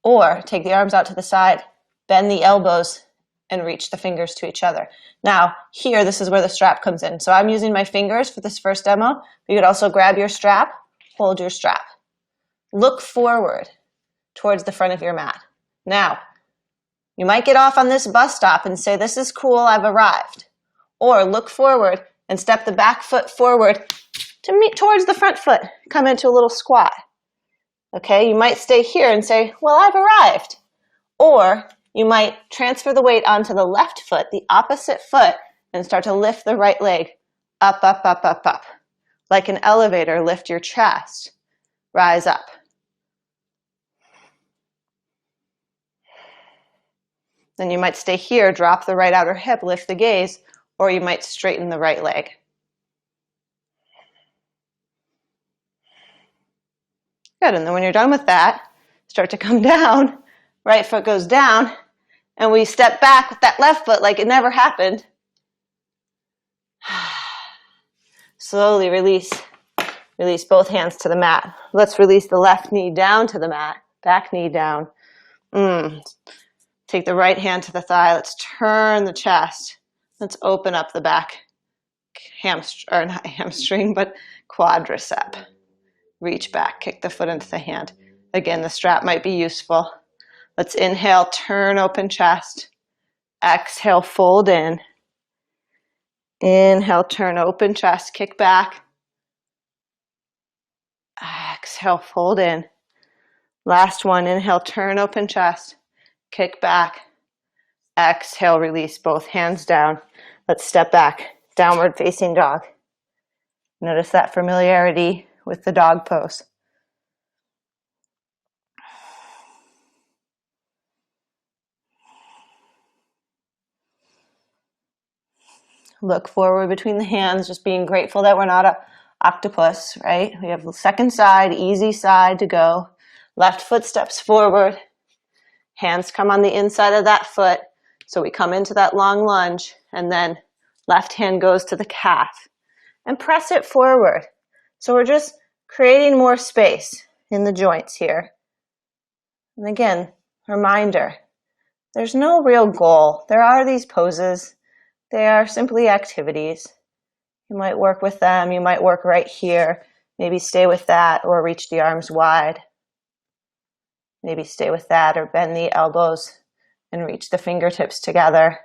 or take the arms out to the side, bend the elbows, and reach the fingers to each other. Now, here, this is where the strap comes in. So I'm using my fingers for this first demo. You could also grab your strap hold your strap. Look forward towards the front of your mat. Now, you might get off on this bus stop and say, this is cool, I've arrived. Or look forward and step the back foot forward to meet towards the front foot. Come into a little squat. Okay, you might stay here and say, well, I've arrived. Or you might transfer the weight onto the left foot, the opposite foot, and start to lift the right leg up, up, up, up, up. Like an elevator, lift your chest. Rise up. Then you might stay here, drop the right outer hip, lift the gaze, or you might straighten the right leg. Good, and then when you're done with that, start to come down, right foot goes down, and we step back with that left foot like it never happened. Slowly release both hands to the mat. Let's release the left knee down to the mat, back knee down. Take the right hand to the thigh. Let's turn the chest. Let's open up the back hamstring, or not hamstring, but quadricep. Reach back, kick the foot into the hand. Again, the strap might be useful. Let's inhale, turn open chest. Exhale, fold in. Inhale, turn open chest, kick back. Exhale, fold in. Last one, inhale, turn open chest. Kick back, exhale, release both hands down. Let's step back, downward facing dog. Notice that familiarity with the dog pose. Look forward between the hands, just being grateful that we're not an octopus, right? We have the second side, easy side to go. Left foot steps forward. Hands come on the inside of that foot. So we come into that long lunge and then left hand goes to the calf and press it forward. So we're just creating more space in the joints here. And again, reminder, there's no real goal. There are these poses. They are simply activities. You might work with them. You might work right here. Maybe stay with that or reach the arms wide. Maybe stay with that or bend the elbows and reach the fingertips together,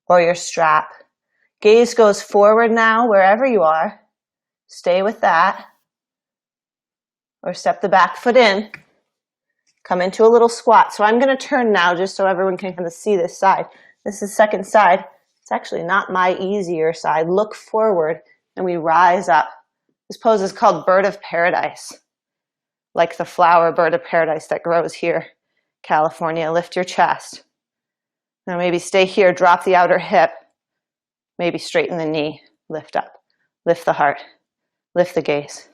or your strap. Gaze goes forward now wherever you are. Stay with that. Or step the back foot in. Come into a little squat. So I'm going to turn now just so everyone can kind of see this side. This is second side. It's actually not my easier side. Look forward and we rise up. This pose is called Bird of Paradise. Like the flower bird of paradise that grows here, California. Lift your chest. Now maybe stay here, drop the outer hip. Maybe straighten the knee, lift up. Lift the heart, lift the gaze.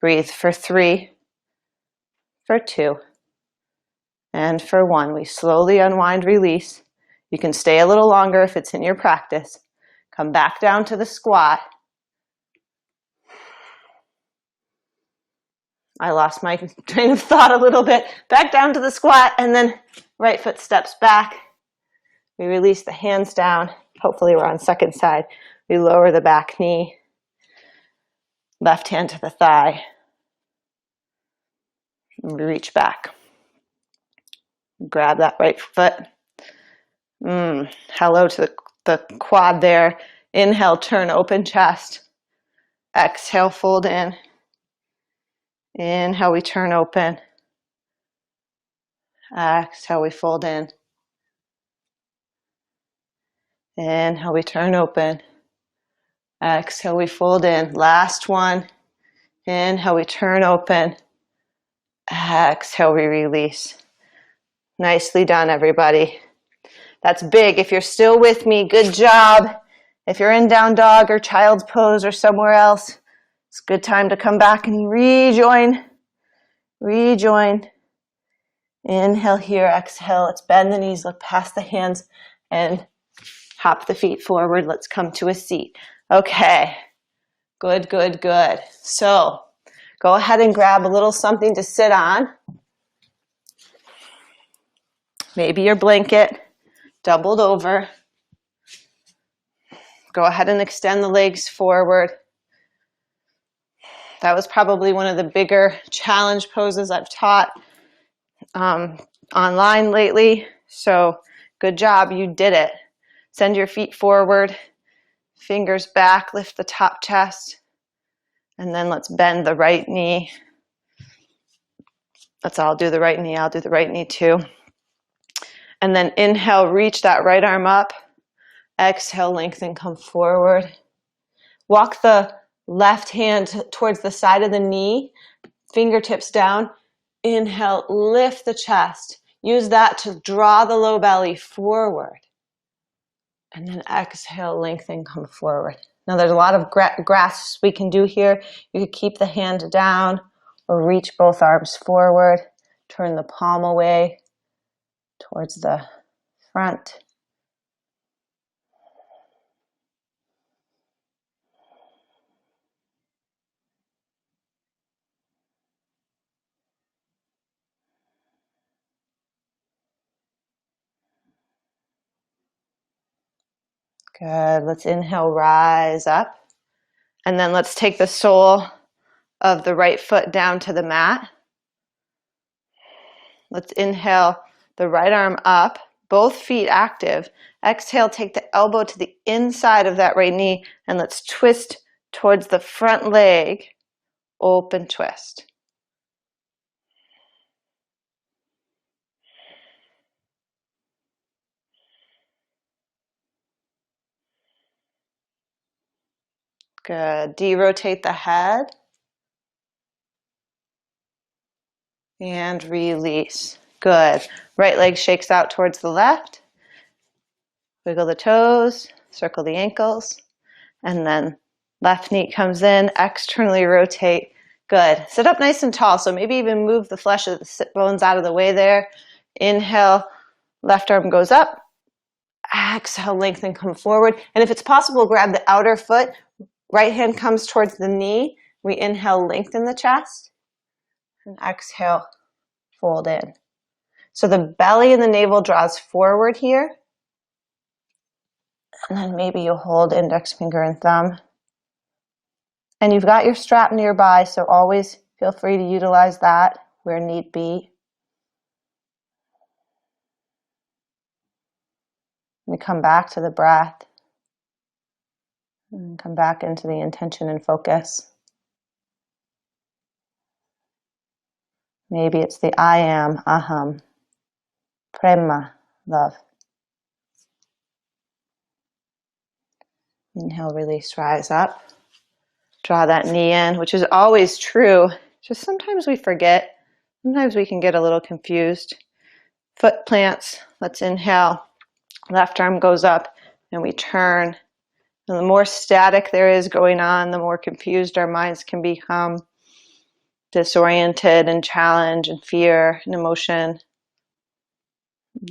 Breathe for 3, for 2, and for 1. We slowly unwind, release. You can stay a little longer if it's in your practice. Come back down to the squat. I lost my train of thought a little bit. Back down to the squat and then right foot steps back. We release the hands down. Hopefully we're on second side. We lower the back knee. Left hand to the thigh. And we reach back. Grab that right foot. Hello to the quad there. Inhale, turn open chest. Exhale, fold in. Inhale, we turn open. Exhale, we fold in. Inhale, we turn open. Exhale, we fold in. Last one. Inhale, we turn open. Exhale, we release. Nicely done, everybody. That's big. If you're still with me, good job. If you're in down dog or child's pose or somewhere else, it's a good time to come back and rejoin. Rejoin. Inhale here, exhale. Let's bend the knees, look past the hands, and hop the feet forward. Let's come to a seat. Okay. Good, good, good. So go ahead and grab a little something to sit on. Maybe your blanket doubled over. Go ahead and extend the legs forward. That was probably one of the bigger challenge poses I've taught online lately. So good job, you did it. Send your feet forward, fingers back, lift the top chest, and then let's bend the right knee. Let's all do the right knee. I'll do the right knee too. And then inhale, reach that right arm up. Exhale, lengthen, come forward. Walk the left hand towards the side of the knee, fingertips down. Inhale, lift the chest. Use that to draw the low belly forward. And then exhale, lengthen, come forward. Now there's a lot of grasps we can do here. You could keep the hand down or reach both arms forward. Turn the palm away towards the front. Good. Let's inhale, rise up. And then let's take the sole of the right foot down to the mat. Let's inhale the right arm up, both feet active. Exhale, take the elbow to the inside of that right knee, and let's twist towards the front leg. Open twist. Good. De-rotate the head. And release. Good. Right leg shakes out towards the left. Wiggle the toes, circle the ankles, and then left knee comes in, externally rotate. Good. Sit up nice and tall, so maybe even move the flesh of the sit bones out of the way there. Inhale, left arm goes up. Exhale, lengthen, come forward. And if it's possible, grab the outer foot. Right hand comes towards the knee. We inhale, lengthen the chest. And exhale, fold in. So the belly and the navel draws forward here. And then maybe you hold index finger and thumb. And you've got your strap nearby, so always feel free to utilize that where need be. We come back to the breath. And come back into the intention and focus. Maybe it's the I am, aham, prema, love. Inhale, release, rise up. Draw that knee in, which is always true. Just sometimes we forget. Sometimes we can get a little confused. Foot plants. Let's inhale. Left arm goes up and we turn. And the more static there is going on, the more confused our minds can become. Disoriented and challenge and fear and emotion.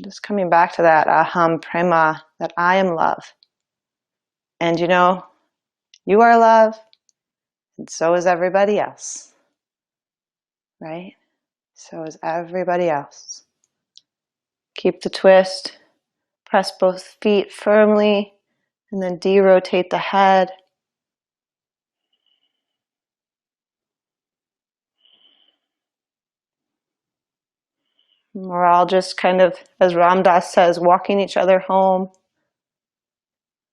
Just coming back to that aham prema, that I am love. And you know, you are love, and so is everybody else. Right? So is everybody else. Keep the twist. Press both feet firmly, and then de-rotate the head. We're all just kind of, as Ram Dass says, walking each other home.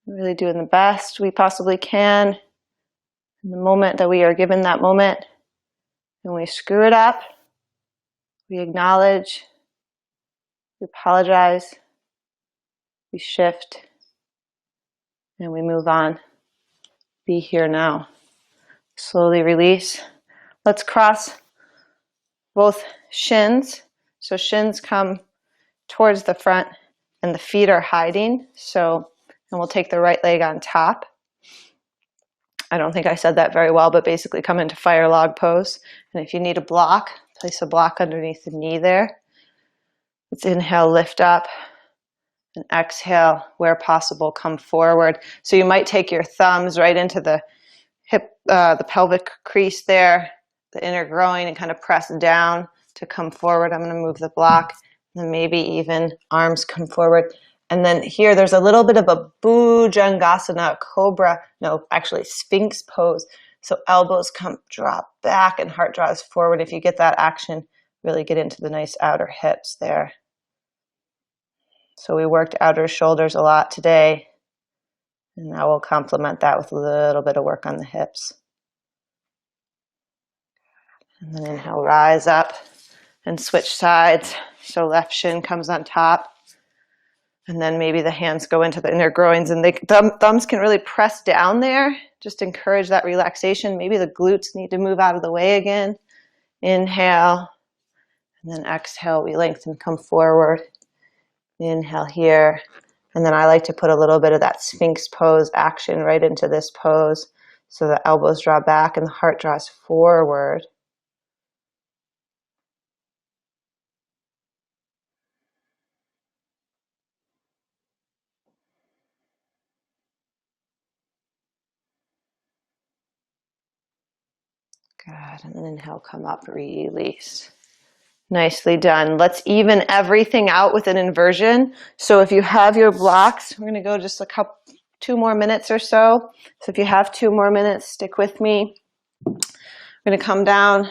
Really doing the best we possibly can in the moment that we are given that moment. And we screw it up. We acknowledge. We apologize. We shift. And we move on. Be here now. Slowly release. Let's cross both shins. So shins come towards the front and the feet are hiding. And we'll take the right leg on top. I don't think I said that very well, but basically come into fire log pose. And if you need a block, place a block underneath the knee there. Let's inhale, lift up, and exhale, where possible, come forward. So you might take your thumbs right into the hip, the pelvic crease there, the inner groin, and kind of press down to come forward. I'm going to move the block, and then maybe even arms come forward. And then here, there's a little bit of a Bhujangasana, cobra, no, actually Sphinx pose. So elbows drop back and heart draws forward. If you get that action, really get into the nice outer hips there. So we worked outer shoulders a lot today, and now we'll complement that with a little bit of work on the hips. And then inhale, rise up and switch sides. So left shin comes on top. And then maybe the hands go into the inner groins, and thumbs can really press down there. Just encourage that relaxation. Maybe the glutes need to move out of the way again. Inhale, and then exhale, we lengthen, come forward. Inhale here. And then I like to put a little bit of that Sphinx pose action right into this pose. So the elbows draw back and the heart draws forward. Good, and then inhale, come up, release. Nicely done. Let's even everything out with an inversion. So if you have your blocks, we're gonna go just 2 more minutes or so. So if you have 2 more minutes, stick with me. We're gonna come down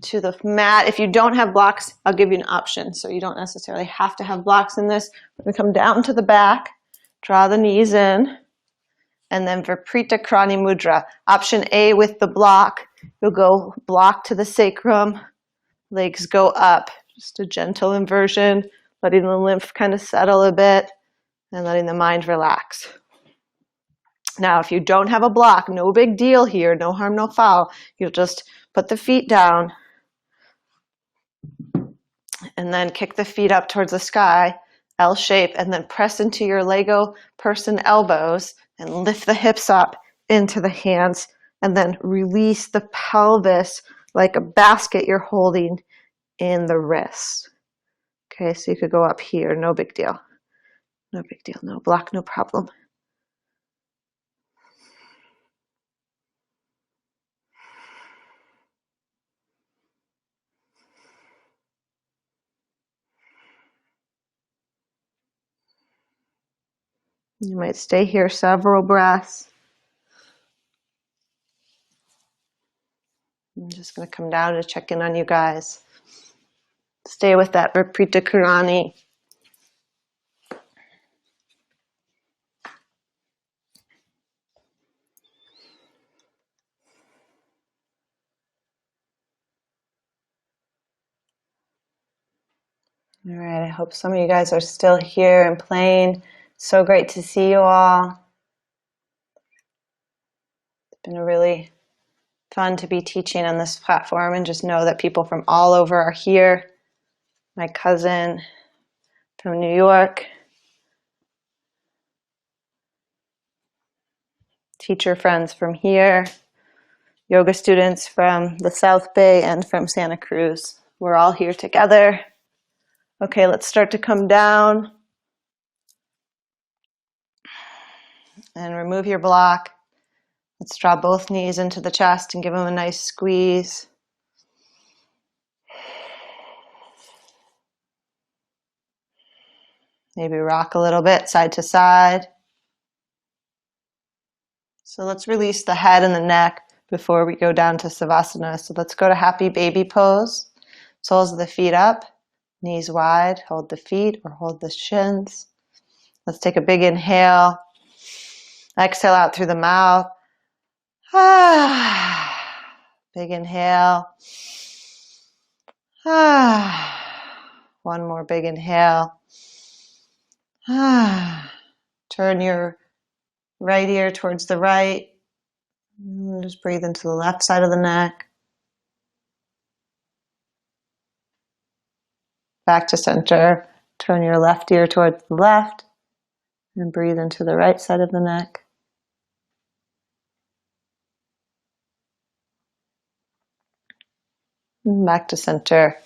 to the mat. If you don't have blocks, I'll give you an option. So you don't necessarily have to have blocks in this. We're gonna come down to the back, draw the knees in, and then Viparita Karani Mudra. Option A with the block, you'll go block to the sacrum, legs go up, just a gentle inversion, letting the lymph kind of settle a bit and letting the mind relax. Now, if you don't have a block, no big deal here, no harm, no foul. You'll just put the feet down and then kick the feet up towards the sky, L shape, and then press into your Lego person elbows and lift the hips up into the hands, and then release the pelvis like a basket you're holding in the wrist. Okay, so you could go up here, no big deal. No big deal, no block, no problem. You might stay here several breaths. I'm just going to come down to check in on you guys. Stay with that Viparita Karani. All right, I hope some of you guys are still here and playing. So great to see you all. It's been really fun to be teaching on this platform, and just know that people from all over are here. My cousin from New York, teacher friends from here, yoga students from the South Bay and from Santa Cruz. We're all here together. Okay, let's start to come down and remove your block. Let's draw both knees into the chest and give them a nice squeeze. Maybe rock a little bit side to side. So let's release the head and the neck before we go down to Savasana. So let's go to happy baby pose. Soles of the feet up, knees wide. Hold the feet or hold the shins. Let's take a big inhale. Exhale out through the mouth. Big inhale. One more big inhale. Turn your right ear towards the right. Just breathe into the left side of the neck. Back to center. Turn your left ear towards the left and breathe into the right side of the neck. And back to center.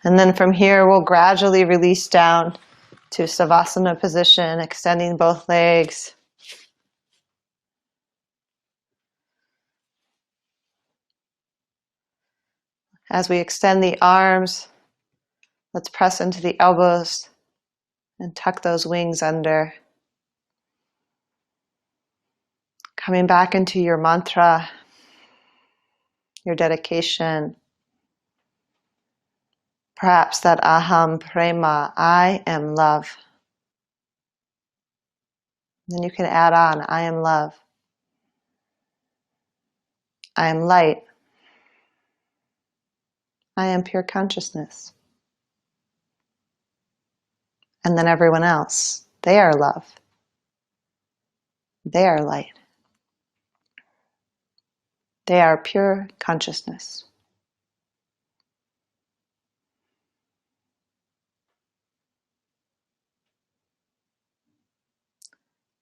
And then from here, we'll gradually release down to Savasana position, extending both legs. As we extend the arms, let's press into the elbows and tuck those wings under. Coming back into your mantra. your dedication. Perhaps that aham prema, I am love. Then you can add on, I am love. I am light. I am pure consciousness. And then everyone else, they are love. They are light. They are pure consciousness.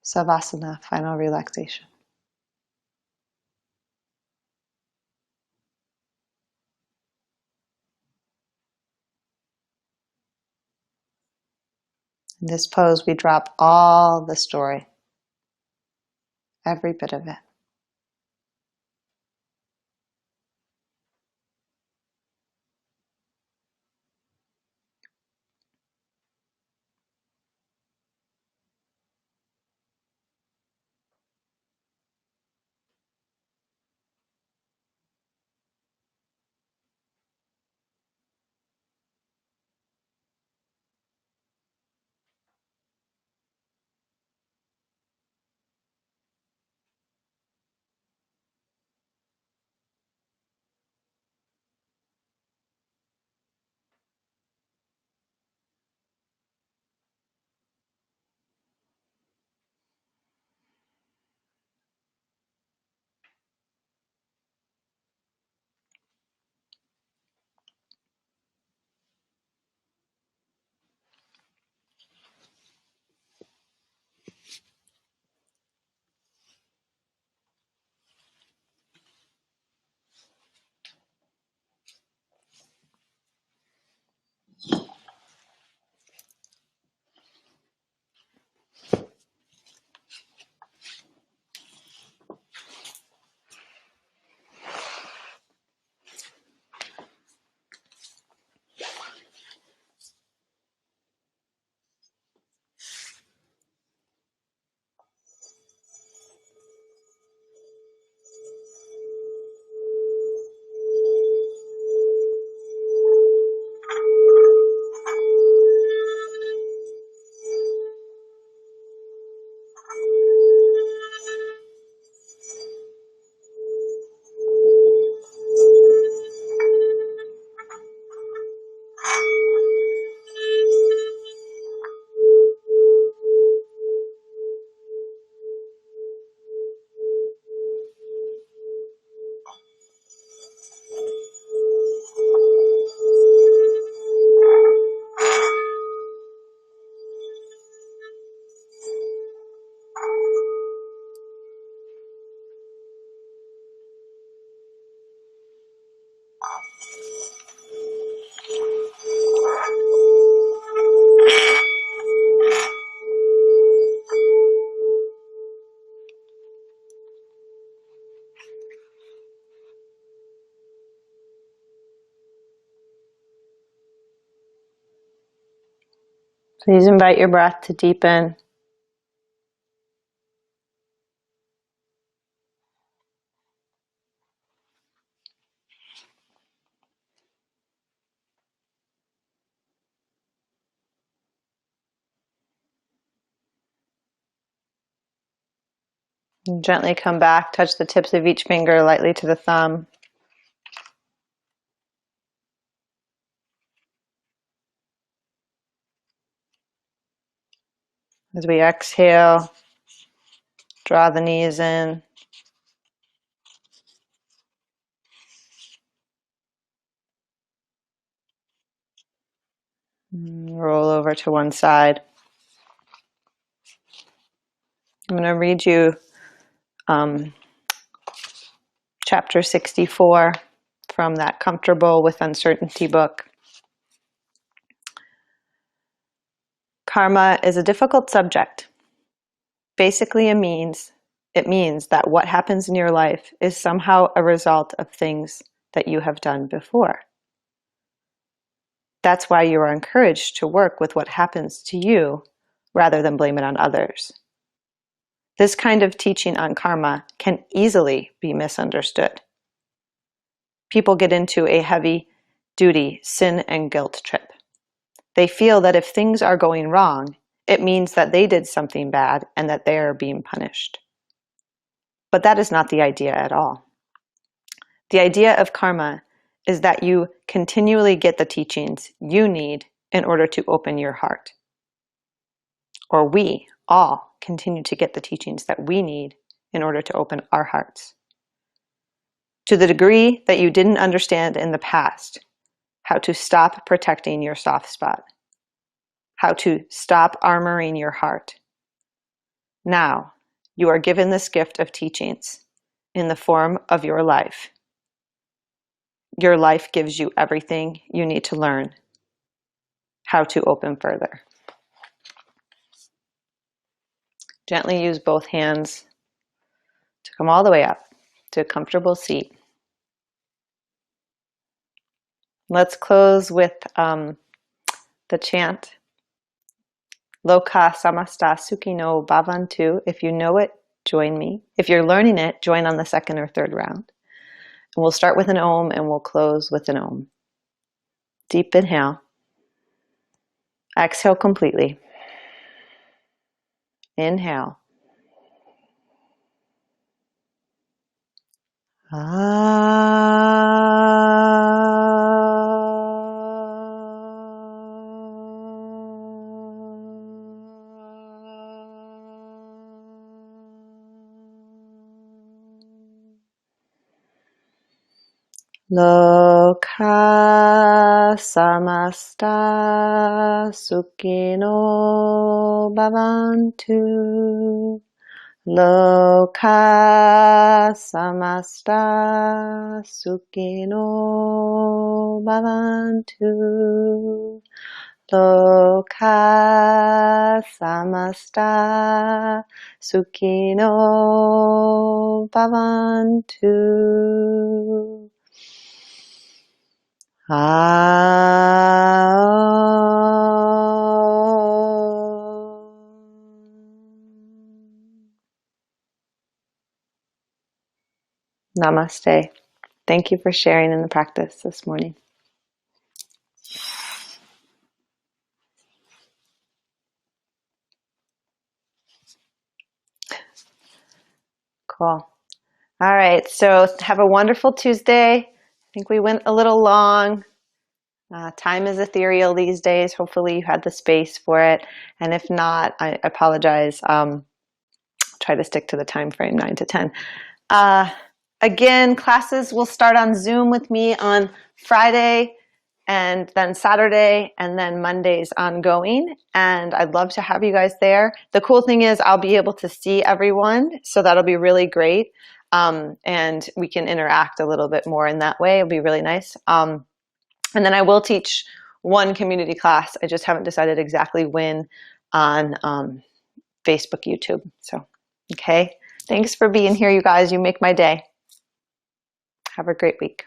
Savasana, final relaxation. In this pose, we drop all the story, every bit of it. Please invite your breath to deepen. And gently come back, touch the tips of each finger lightly to the thumb. As we exhale, draw the knees in. Roll over to one side. I'm going to read you chapter 64 from that Comfortable with Uncertainty book. Karma is a difficult subject. Basically, it means that what happens in your life is somehow a result of things that you have done before. That's why you are encouraged to work with what happens to you rather than blame it on others. This kind of teaching on karma can easily be misunderstood. people get into a heavy-duty sin and guilt trip. They feel that if things are going wrong, it means that they did something bad and that they are being punished. But that is not the idea at all. The idea of karma is that you continually get the teachings you need in order to open your heart. Or we all continue to get the teachings that we need in order to open our hearts. To the degree that you didn't understand in the past how to stop protecting your soft spot, how to stop armoring your heart, now you are given this gift of teachings in the form of your life. Your life gives you everything you need to learn how to open further. Gently use both hands to come all the way up to a comfortable seat. Let's close with the chant, Loka samasta sukhino bhavantu. If you know it, join me. If you're learning it, join on the second or third round. And we'll start with an Om and we'll close with an Om. Deep inhale. Exhale completely. Inhale. Loka samasta sukhino bhavantu. Loka samasta sukhino bhavantu. Loka samasta sukhino bhavantu. Namaste. Thank you for sharing in the practice this morning. Cool. All right, so have a wonderful Tuesday. I think we went a little long. Time is ethereal these days. Hopefully you had the space for it. And if not, I apologize. Try to stick to the time frame, 9 to 10. Again, classes will start on Zoom with me on Friday and then Saturday and then Mondays ongoing. And I'd love to have you guys there. The cool thing is I'll be able to see everyone, so that'll be really great. And we can interact a little bit more in that way. It'll be really nice. And then I will teach one community class. I just haven't decided exactly when on Facebook, YouTube. So, okay. Thanks for being here, you guys. You make my day. Have a great week.